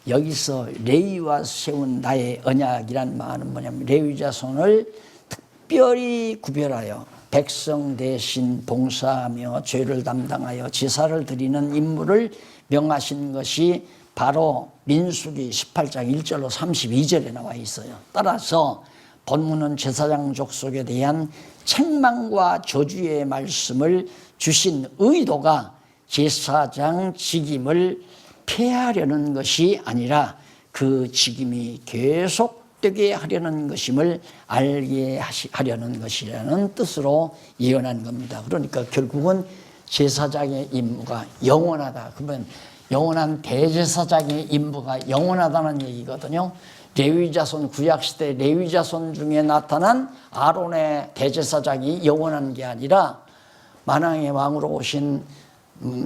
여기서 레위와 세운 나의 언약이란 말은 뭐냐면 레위 자손을 특별히 구별하여 백성 대신 봉사하며 죄를 담당하여 제사를 드리는 임무를 명하신 것이 바로 민수기 18장 1절로 32절에 나와 있어요. 따라서 본문은 제사장 족속에 대한 책망과 저주의 말씀을 주신 의도가 제사장 직임을 폐하려는 것이 아니라 그 직임이 계속되게 하려는 것임을 알게 하려는 것이라는 뜻으로 예언한 겁니다. 그러니까 결국은 제사장의 임무가 영원하다. 그러면 영원한 대제사장의 임무가 영원하다는 얘기거든요. 레위자손 구약시대 레위자손 중에 나타난 아론의 대제사장이 영원한 게 아니라 만왕의 왕으로 오신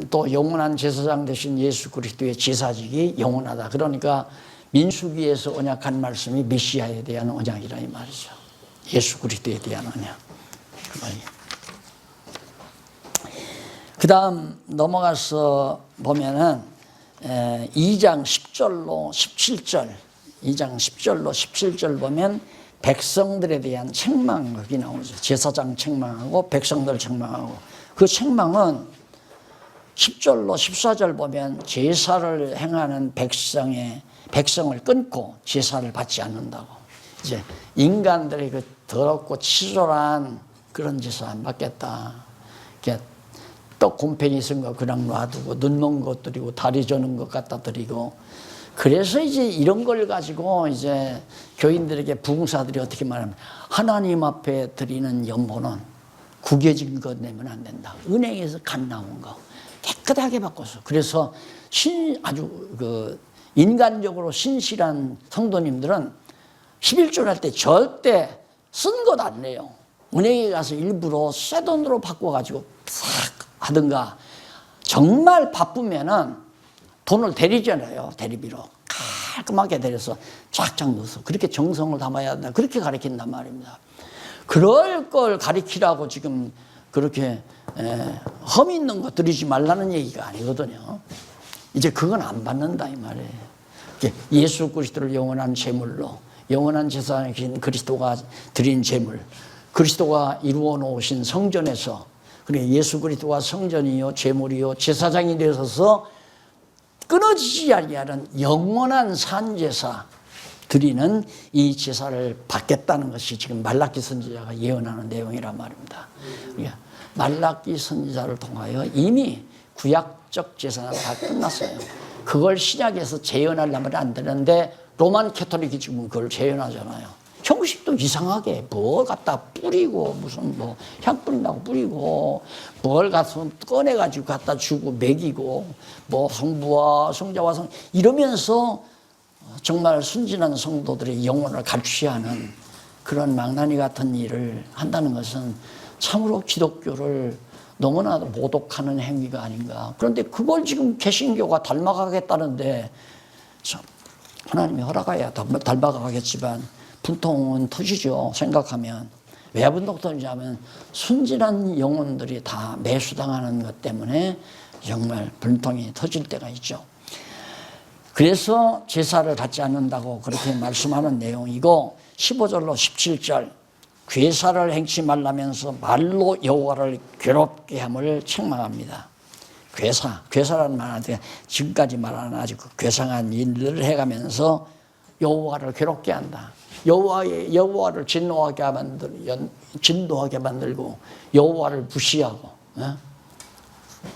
또 영원한 제사장 되신 예수 그리스도의 제사직이 영원하다. 그러니까 민수기에서 언약한 말씀이 메시아에 대한 언약이라 이 말이죠. 예수 그리스도에 대한 언약. 그 다음 넘어가서 보면은 2장 10절로 17절 2장 10절로 17절 보면 백성들에 대한 책망 거기 나오죠. 제사장 책망하고 백성들 책망하고 그 책망은 10절로 14절 보면 제사를 행하는 백성을 끊고 제사를 받지 않는다고. 이제 인간들의 그 더럽고 치졸한 그런 짓을 안 받겠다. 이렇게 떡 곰팡이 쓴 거 그냥 놔두고 눈 먼 것 드리고 다리 저는 것 갖다 드리고 그래서 이제 이런 걸 가지고 이제 교인들에게 부흥사들이 어떻게 말하면 하나님 앞에 드리는 연보는 구겨진 것 내면 안 된다. 은행에서 갓 나온 거 깨끗하게 바꿔서 그래서 아주 그 인간적으로 신실한 성도님들은 11조 할 때 절대 쓴 것 안 내요. 은행에 가서 일부러 새 돈으로 바꿔가지고 싹 하든가 정말 바쁘면은 돈을 대리잖아요. 대리비로 깔끔하게 대려서 쫙쫙 넣어서 그렇게 정성을 담아야 한다. 그렇게 가르친단 말입니다. 그럴 걸 가르치라고 지금 그렇게 험 있는 거 드리지 말라는 얘기가 아니거든요. 이제 그건 안 받는다 이 말이에요. 예수 그리스도를 영원한 제물로 영원한 제사장이신 그리스도가 드린 제물 그리스도가 이루어 놓으신 성전에서 그래 예수 그리스도가 성전이요 제물이요 제사장이 되어서 끊어지지 아니하는 영원한 산제사 드리는 이 제사를 받겠다는 것이 지금 말라기 선지자가 예언하는 내용이란 말입니다. 그러니까 말라기 선지자를 통하여 이미 구약적 제사는 다 끝났어요. 그걸 신약에서 재현하려면 안 되는데 로만 캐톨릭이 지금 그걸 재현하잖아요. 형식도 이상하게 뭘 갖다 뿌리고 무슨 뭐 향 뿌린다고 뿌리고 뭘 가서 꺼내가지고 갖다 주고 먹이고 뭐 성부와 성자와 성 이러면서 정말 순진한 성도들의 영혼을 갈취하는 그런 망나니 같은 일을 한다는 것은 참으로 기독교를 너무나 모독하는 행위가 아닌가. 그런데 그걸 지금 개신교가 닮아가겠다는데 하나님이 허락해야 닮아가겠지만 분통은 터지죠. 생각하면. 왜 분통터지냐면 순진한 영혼들이 다 매수당하는 것 때문에 정말 분통이 터질 때가 있죠. 그래서 제사를 받지 않는다고 그렇게 말씀하는 내용이고 15절로 17절 괴사를 행치 말라면서 말로 여호와를 괴롭게 함을 책망합니다. 괴사라는 말한테 지금까지 말하는 아주 그 괴상한 일들을 해가면서 여호와를 괴롭게 한다. 여호와를 진노하게 만들고 여호와를 무시하고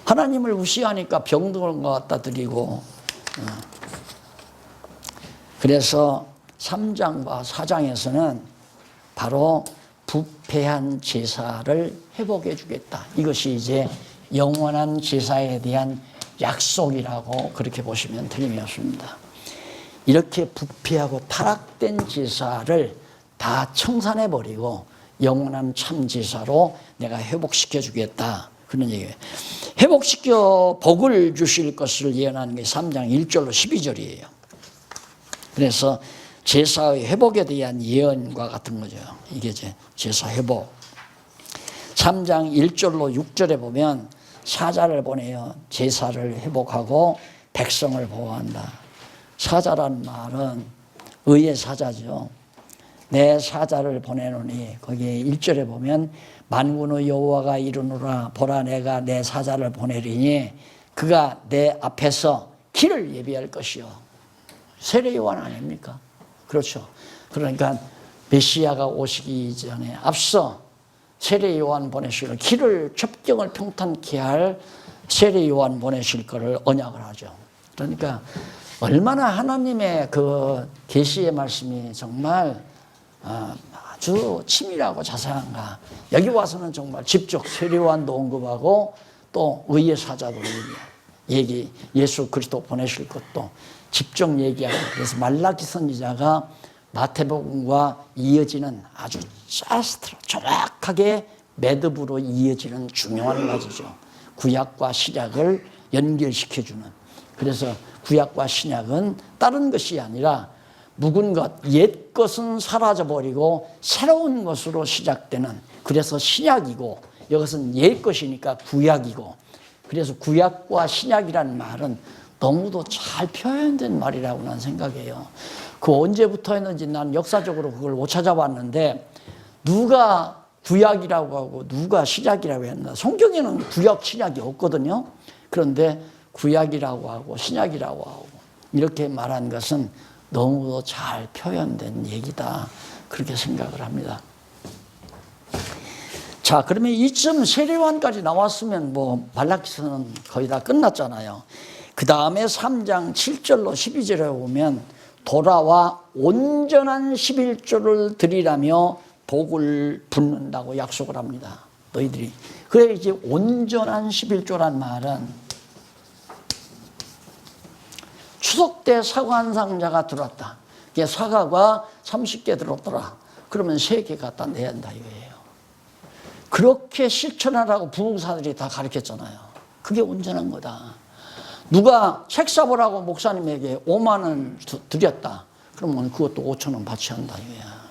하나님을 무시하니까 병든 것 갖다 드리고 그래서 3장과 4장에서는 바로 부패한 제사를 회복해 주겠다. 이것이 이제 영원한 제사에 대한 약속이라고 그렇게 보시면 틀림이 없습니다. 이렇게 부패하고 타락된 제사를 다 청산해버리고 영원한 참 제사로 내가 회복시켜 주겠다. 그런 얘기예요. 회복시켜 복을 주실 것을 예언하는 게 3장 1절로 12절이에요. 그래서 제사의 회복에 대한 예언과 같은 거죠. 이게 이제 제사 회복. 3장 1절로 6절에 보면 사자를 보내요. 제사를 회복하고 백성을 보호한다. 사자란 말은 의의 사자죠. 내 사자를 보내노니 거기에 1절에 보면 만군의 여호와가 이르노라 보라 내가 내 사자를 보내리니 그가 내 앞에서 길을 예비할 것이요. 세례 요한 아닙니까? 그렇죠. 그러니까 메시아가 오시기 전에 앞서 세례 요한 보내실 길을 접경을 평탄케 할 세례 요한 보내실 것을 언약을 하죠. 그러니까 얼마나 하나님의 그 계시의 말씀이 정말 아주 치밀하고 자세한가. 여기 와서는 정말 직접 세례 요한도 언급하고 또 의의 사자도 예수 그리스도 보내실 것도 직접 얘기하고 그래서 말라기 선지자가 마태복음과 이어지는 아주 짜스트로 정확하게 매듭으로 이어지는 중요한 가지죠. 구약과 신약을 연결시켜주는. 그래서 구약과 신약은 다른 것이 아니라 묵은 것, 옛 것은 사라져버리고 새로운 것으로 시작되는 그래서 신약이고 이것은 옛 것이니까 구약이고 그래서 구약과 신약이라는 말은 너무도 잘 표현된 말이라고 난 생각해요. 그 언제부터 했는지 난 역사적으로 그걸 못 찾아봤는데 누가 구약이라고 하고 누가 신약이라고 했나. 성경에는 구약, 신약이 없거든요. 그런데 구약이라고 하고 신약이라고 하고 이렇게 말한 것은 너무 잘 표현된 얘기다. 그렇게 생각을 합니다. 자, 그러면 이쯤 세례요한까지 나왔으면 뭐 말라기서는 거의 다 끝났잖아요. 그 다음에 3장 7절로 12절에 보면 돌아와 온전한 11조를 드리라며 복을 붓는다고 약속을 합니다. 너희들이. 그래 이제 온전한 11조란 말은 추석 때 사과 한 상자가 들어왔다. 사과가 30개 들었더라. 그러면 3개 갖다 내야 한다 이거예요. 그렇게 실천하라고 부흥사들이 다 가르쳤잖아요. 그게 온전한 거다. 누가 책 사보라고 목사님에게 5만 원 드렸다. 그러면 그것도 5천 원 받쳐야 한다 이거야.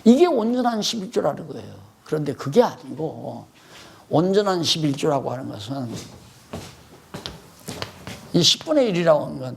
이게 온전한 11조라는 거예요. 그런데 그게 아니고 온전한 11조라고 하는 것은 이 10분의 1이라고 하는 건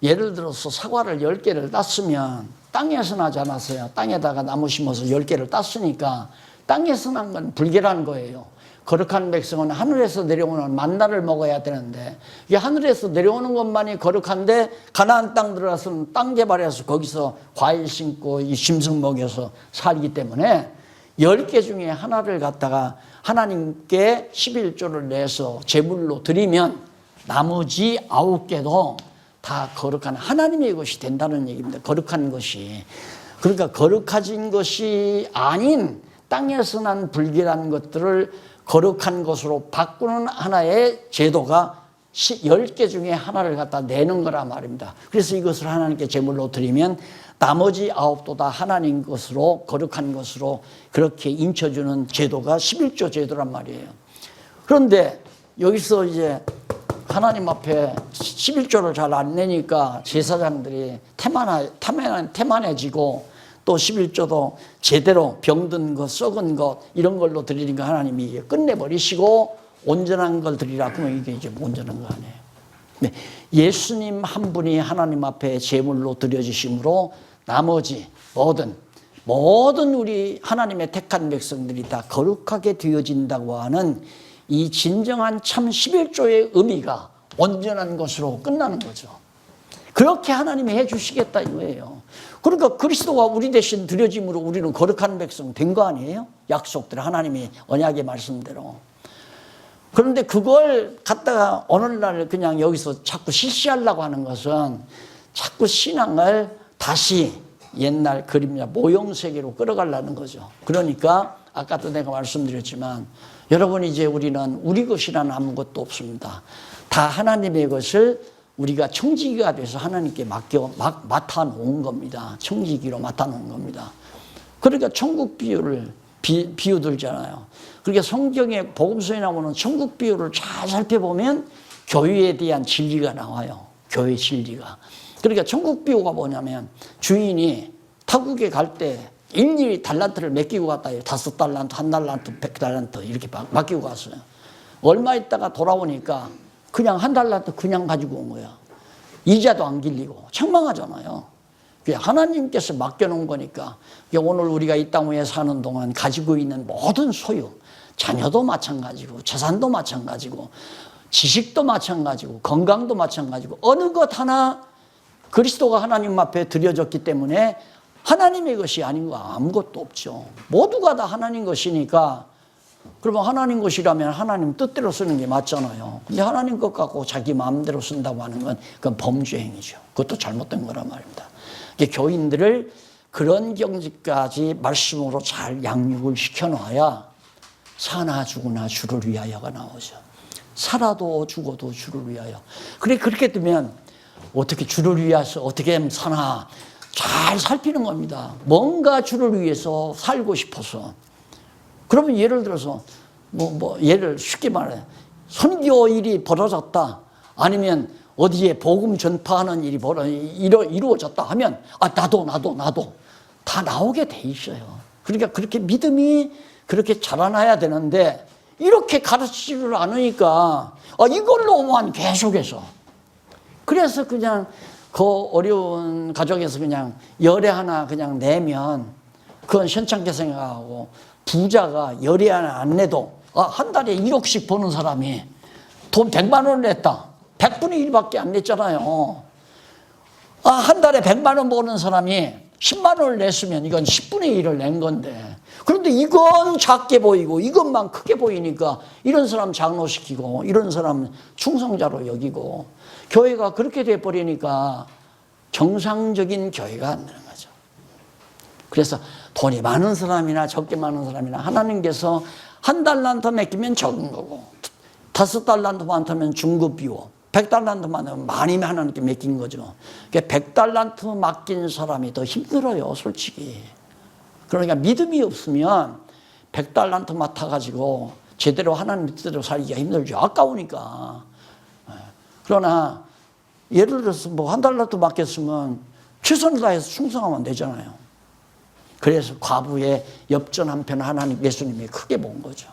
예를 들어서 사과를 10개를 땄으면 땅에서 나지 않았어요. 땅에다가 나무 심어서 10개를 땄으니까 땅에서 난 건 불계라는 거예요. 거룩한 백성은 하늘에서 내려오는 만나를 먹어야 되는데 이게 하늘에서 내려오는 것만이 거룩한데 가나안 땅 들어가서는 땅 개발해서 거기서 과일 심고 이 짐승 먹여서 살기 때문에 10개 중에 하나를 갖다가 하나님께 11조를 내서 제물로 드리면 나머지 9개도 다 거룩한 하나님의 것이 된다는 얘기입니다. 거룩한 것이. 그러니까 거룩해진 것이 아닌 땅에서 난 불길한 것들을 거룩한 것으로 바꾸는 하나의 제도가 10개 중에 하나를 갖다 내는 거라 말입니다. 그래서 이것을 하나님께 제물로 드리면 나머지 9도 다 하나님 것으로 거룩한 것으로 그렇게 인쳐주는 제도가 11조 제도란 말이에요. 그런데 여기서 이제 하나님 앞에 11조를 잘 안 내니까 제사장들이 태만해지고 또 11조도 제대로 병든 것, 썩은 것 이런 걸로 드리니까 하나님이 이게 끝내버리시고 온전한 걸 드리라. 그러면 이게 이제 온전한 거 아니에요. 네. 예수님 한 분이 하나님 앞에 제물로 드려지심으로 나머지 모든 우리 하나님의 택한 백성들이 다 거룩하게 되어진다고 하는 이 진정한 참 11조의 의미가 온전한 것으로 끝나는 거죠. 그렇게 하나님이 해주시겠다 이거예요. 그러니까 그리스도가 우리 대신 드려짐으로 우리는 거룩한 백성 된 거 아니에요? 약속들 하나님이 언약의 말씀대로. 그런데 그걸 갖다가 오늘날 그냥 여기서 자꾸 실시하려고 하는 것은 자꾸 신앙을 다시 옛날 그림자 모형세계로 끌어가려는 거죠. 그러니까 아까도 내가 말씀드렸지만 여러분 이제 우리는 우리 것이라는 아무것도 없습니다. 다 하나님의 것을 우리가 청지기가 돼서 하나님께 맡아놓은 겁니다. 청지기로 맡아놓은 겁니다. 그러니까 천국 비유들잖아요. 그러니까 성경에 복음서에 나오는 천국 비유를 잘 살펴보면 교회에 대한 진리가 나와요. 교회 진리가. 그러니까 천국 비유가 뭐냐면 주인이 타국에 갈 때 일일이 달란트를 맡기고 갔다. 5달란트, 1달란트, 100달란트 이렇게 맡기고 갔어요. 얼마 있다가 돌아오니까 그냥 1달란트 그냥 가지고 온 거야. 이자도 안 길리고 책망하잖아요. 하나님께서 맡겨놓은 거니까 오늘 우리가 이 땅 위에 사는 동안 가지고 있는 모든 소유, 자녀도 마찬가지고 재산도 마찬가지고 지식도 마찬가지고 건강도 마찬가지고 어느 것 하나 그리스도가 하나님 앞에 드려졌기 때문에 하나님의 것이 아닌 거 아무것도 없죠. 모두가 다 하나님 것이니까 그러면 하나님 것이라면 하나님 뜻대로 쓰는 게 맞잖아요. 근데 하나님 것 갖고 자기 마음대로 쓴다고 하는 건 그건 범죄 행위죠. 그것도 잘못된 거란 말입니다. 교인들을 그런 경지까지 말씀으로 잘 양육을 시켜놔야 사나 죽으나 주를 위하여가 나오죠. 살아도 죽어도 주를 위하여. 그래 그렇게 되면 어떻게 주를 위해서 어떻게 사나 잘 살피는 겁니다. 뭔가 주를 위해서 살고 싶어서. 그러면 예를 들어서 예를 쉽게 말해 선교 일이 벌어졌다 아니면 어디에 복음 전파하는 일이 이루어졌다 하면 나도 다 나오게 돼 있어요. 그러니까 그렇게 믿음이 그렇게 자라나야 되는데 이렇게 가르치지를 않으니까 이걸로만 계속해서 그래서 그냥 그 어려운 가정에서 그냥 열애 하나 그냥 내면 그건 현찮게 생각하고 부자가 열애 하나 안 내도 한 달에 1억씩 버는 사람이 돈 100만 원을 냈다. 100분의 1밖에 안 냈잖아요. 한 달에 100만 원 버는 사람이 10만 원을 냈으면 이건 10분의 1을 낸 건데, 그런데 이건 작게 보이고 이것만 크게 보이니까 이런 사람 장로시키고 이런 사람 충성자로 여기고, 교회가 그렇게 돼버리니까 정상적인 교회가 안 되는 거죠. 그래서 돈이 많은 사람이나 적게 많은 사람이나 하나님께서 1달란트 맡기면 적은 거고, 5달란트 많다면 중급이고, 100달란트 많으면 많이 하나님께 맡긴 거죠. 100달란트 맡긴 사람이 더 힘들어요, 솔직히. 그러니까 믿음이 없으면 100달란트 맡아가지고 제대로 하나님 뜻대로 살기가 힘들죠. 아까우니까. 그러나 예를 들어서 뭐 1달란트 맡겼으면 최선을 다해서 충성하면 되잖아요. 그래서 과부의 엽전 한 편 하나님 예수님이 크게 본 거죠.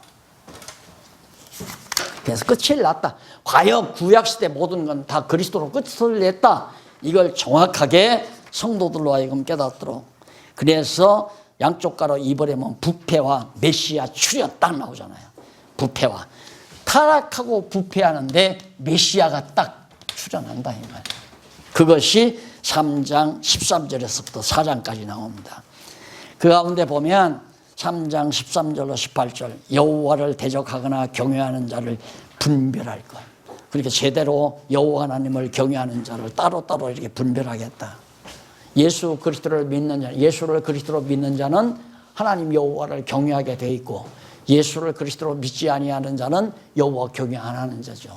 그래서 끝을 냈다. 과연 구약시대 모든 건 다 그리스도로 끝을 냈다. 이걸 정확하게 성도들로 하여금 깨닫도록. 그래서 양쪽 가로 입으려면 부패와 메시아 출현 딱 나오잖아요. 부패와. 타락하고 부패하는데 메시아가 딱 출현한다, 이 말이에요. 그것이 3장 13절에서부터 4장까지 나옵니다. 그 가운데 보면 3장 13절로 18절, 여호와를 대적하거나 경외하는 자를 분별할 것. 그렇게 제대로 여호와 하나님을 경외하는 자를 따로따로 이렇게 분별하겠다. 예수 그리스도를 믿는 자, 예수를 그리스도로 믿는 자는 하나님 여호와를 경외하게 돼 있고, 예수를 그리스도로 믿지 아니하는 자는 여호와 경외 안 하는 자죠.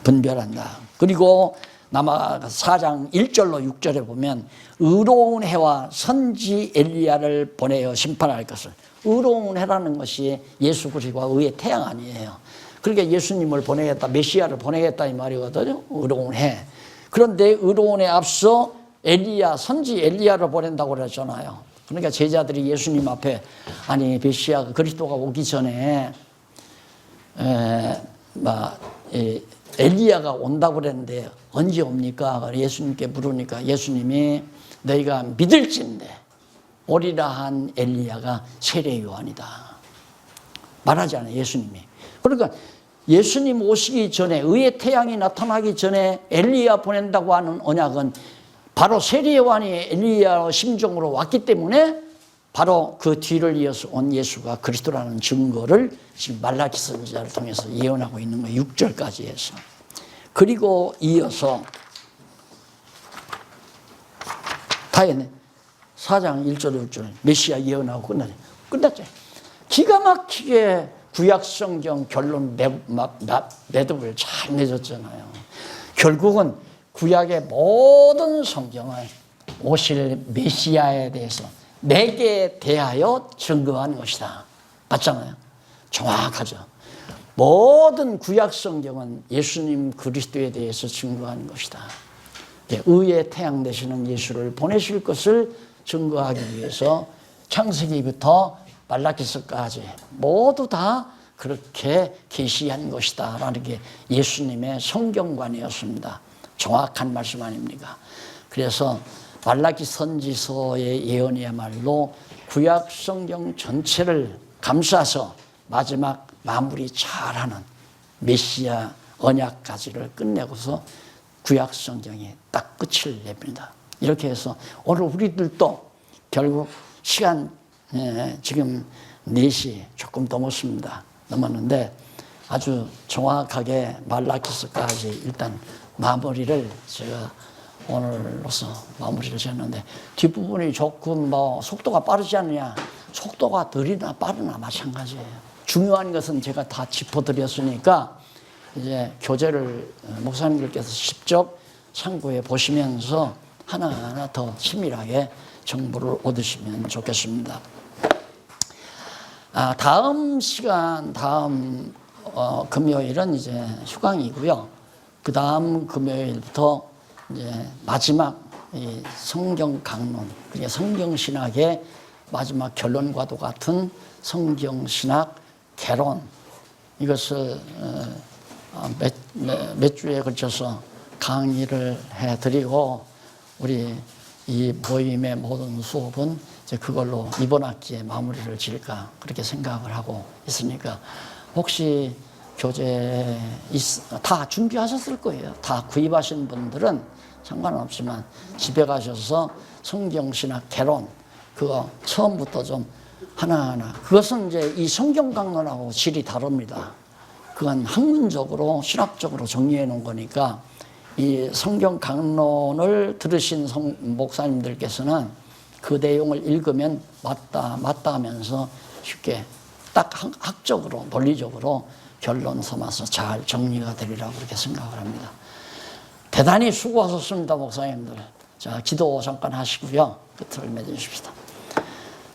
분별한다. 그리고 남아 4장 1절로 6절에 보면 의로운 해와 선지 엘리야를 보내어 심판할 것을. 의로운 해라는 것이 예수 그리스도와 의의 태양 아니에요. 그러니까 예수님을 보내겠다, 메시아를 보내겠다 이 말이거든요. 의로운 해. 그런데 의로운 해 앞서 엘리야, 선지 엘리야를 보낸다고 그랬잖아요. 그러니까 제자들이 예수님 앞에, 아니 메시아가 그리스도가 오기 전에 엘리야가 온다고 그랬는데 언제 옵니까? 예수님께 물으니까 예수님이 너희가 믿을진대 오리라 한 엘리야가 세례 요한이다 말하잖아요, 예수님이. 그러니까 예수님 오시기 전에, 의의 태양이 나타나기 전에 엘리야 보낸다고 하는 언약은 바로 세례 요한이 엘리야 심정으로 왔기 때문에 바로 그 뒤를 이어서 온 예수가 그리스도라는 증거를 지금 말라기 선지자를 통해서 예언하고 있는 거예요. 6절까지 해서. 그리고 이어서 다 했네. 4장 1절 6절 메시아 예언하고 끝났죠. 기가 막히게 구약성경 결론 매듭을 잘 맺었잖아요. 결국은 구약의 모든 성경은 오실 메시아에 대해서 내게 대하여 증거한 것이다. 맞잖아요. 정확하죠. 모든 구약 성경은 예수님 그리스도에 대해서 증거한 것이다. 의의 태양 되시는 예수를 보내실 것을 증거하기 위해서 창세기부터 말라기서까지 모두 다 그렇게 계시한 것이다 라는 게 예수님의 성경관이었습니다. 정확한 말씀 아닙니까? 그래서 말라기 선지서의 예언이야말로 구약 성경 전체를 감싸서 마지막 마무리 잘하는 메시아 언약까지를 끝내고서 구약 성경이 딱 끝을 냅니다. 이렇게 해서 오늘 우리들도 결국 시간 지금 4시 조금 넘었습니다. 넘었는데 아주 정확하게 말라기서까지 일단 마무리를 제가 오늘로서 마무리를 했는데, 뒷부분이 조금 뭐 속도가 빠르지 않느냐, 속도가 느리나 빠르나 마찬가지예요. 중요한 것은 제가 다 짚어드렸으니까 이제 교재를 목사님들께서 직접 참고해 보시면서 하나하나 더 치밀하게 정보를 얻으시면 좋겠습니다. 다음 시간, 다음 금요일은 이제 휴강이고요. 그 다음 금요일부터 이제 마지막 이 성경 강론, 그러니까 성경신학의 마지막 결론과도 같은 성경신학 개론, 이것을 몇 주에 걸쳐서 강의를 해드리고, 우리 이 모임의 모든 수업은 이제 그걸로 이번 학기에 마무리를 지을까 그렇게 생각을 하고 있으니까, 혹시 교재 다 준비하셨을 거예요. 다 구입하신 분들은 상관없지만 집에 가셔서 성경, 신학, 개론 그거 처음부터 좀 하나하나. 그것은 이제 이 성경 강론하고 질이 다릅니다. 그건 학문적으로 신학적으로 정리해 놓은 거니까 이 성경 강론을 들으신 목사님들께서는 그 내용을 읽으면 맞다 하면서 쉽게 딱 학적으로 논리적으로 결론 삼아서 잘 정리가 되리라고 그렇게 생각을 합니다. 대단히 수고하셨습니다, 목사님들. 자, 기도 잠깐 하시고요. 끝을 맺으십시다.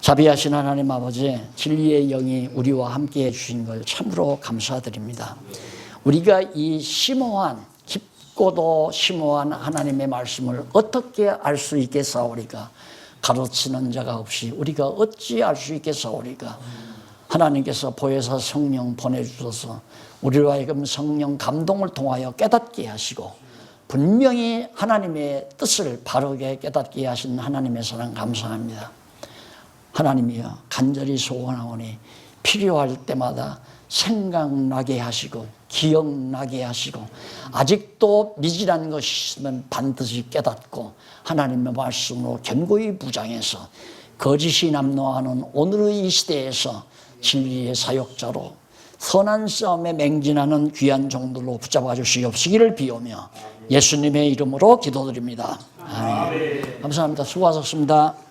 자비하신 하나님 아버지, 진리의 영이 우리와 함께 해주신 걸 참으로 감사드립니다. 우리가 이 심오한, 깊고도 심오한 하나님의 말씀을 어떻게 알 수 있겠사오리까? 가르치는 자가 없이 우리가 어찌 알 수 있겠사오리까? 하나님께서 보혜사 성령 보내주셔서 우리로 하여금 성령 감동을 통하여 깨닫게 하시고 분명히 하나님의 뜻을 바르게 깨닫게 하신 하나님의 사랑 감사합니다. 하나님이여, 간절히 소원하오니 필요할 때마다 생각나게 하시고 기억나게 하시고 아직도 미진한 것이 있으면 반드시 깨닫고 하나님의 말씀으로 견고히 부장해서 거짓이 남노하는 오늘의 이 시대에서 진리의 사역자로 선한 싸움에 맹진하는 귀한 종들로 붙잡아 주시옵시기를 비오며 예수님의 이름으로 기도드립니다. 아멘. 감사합니다. 수고하셨습니다.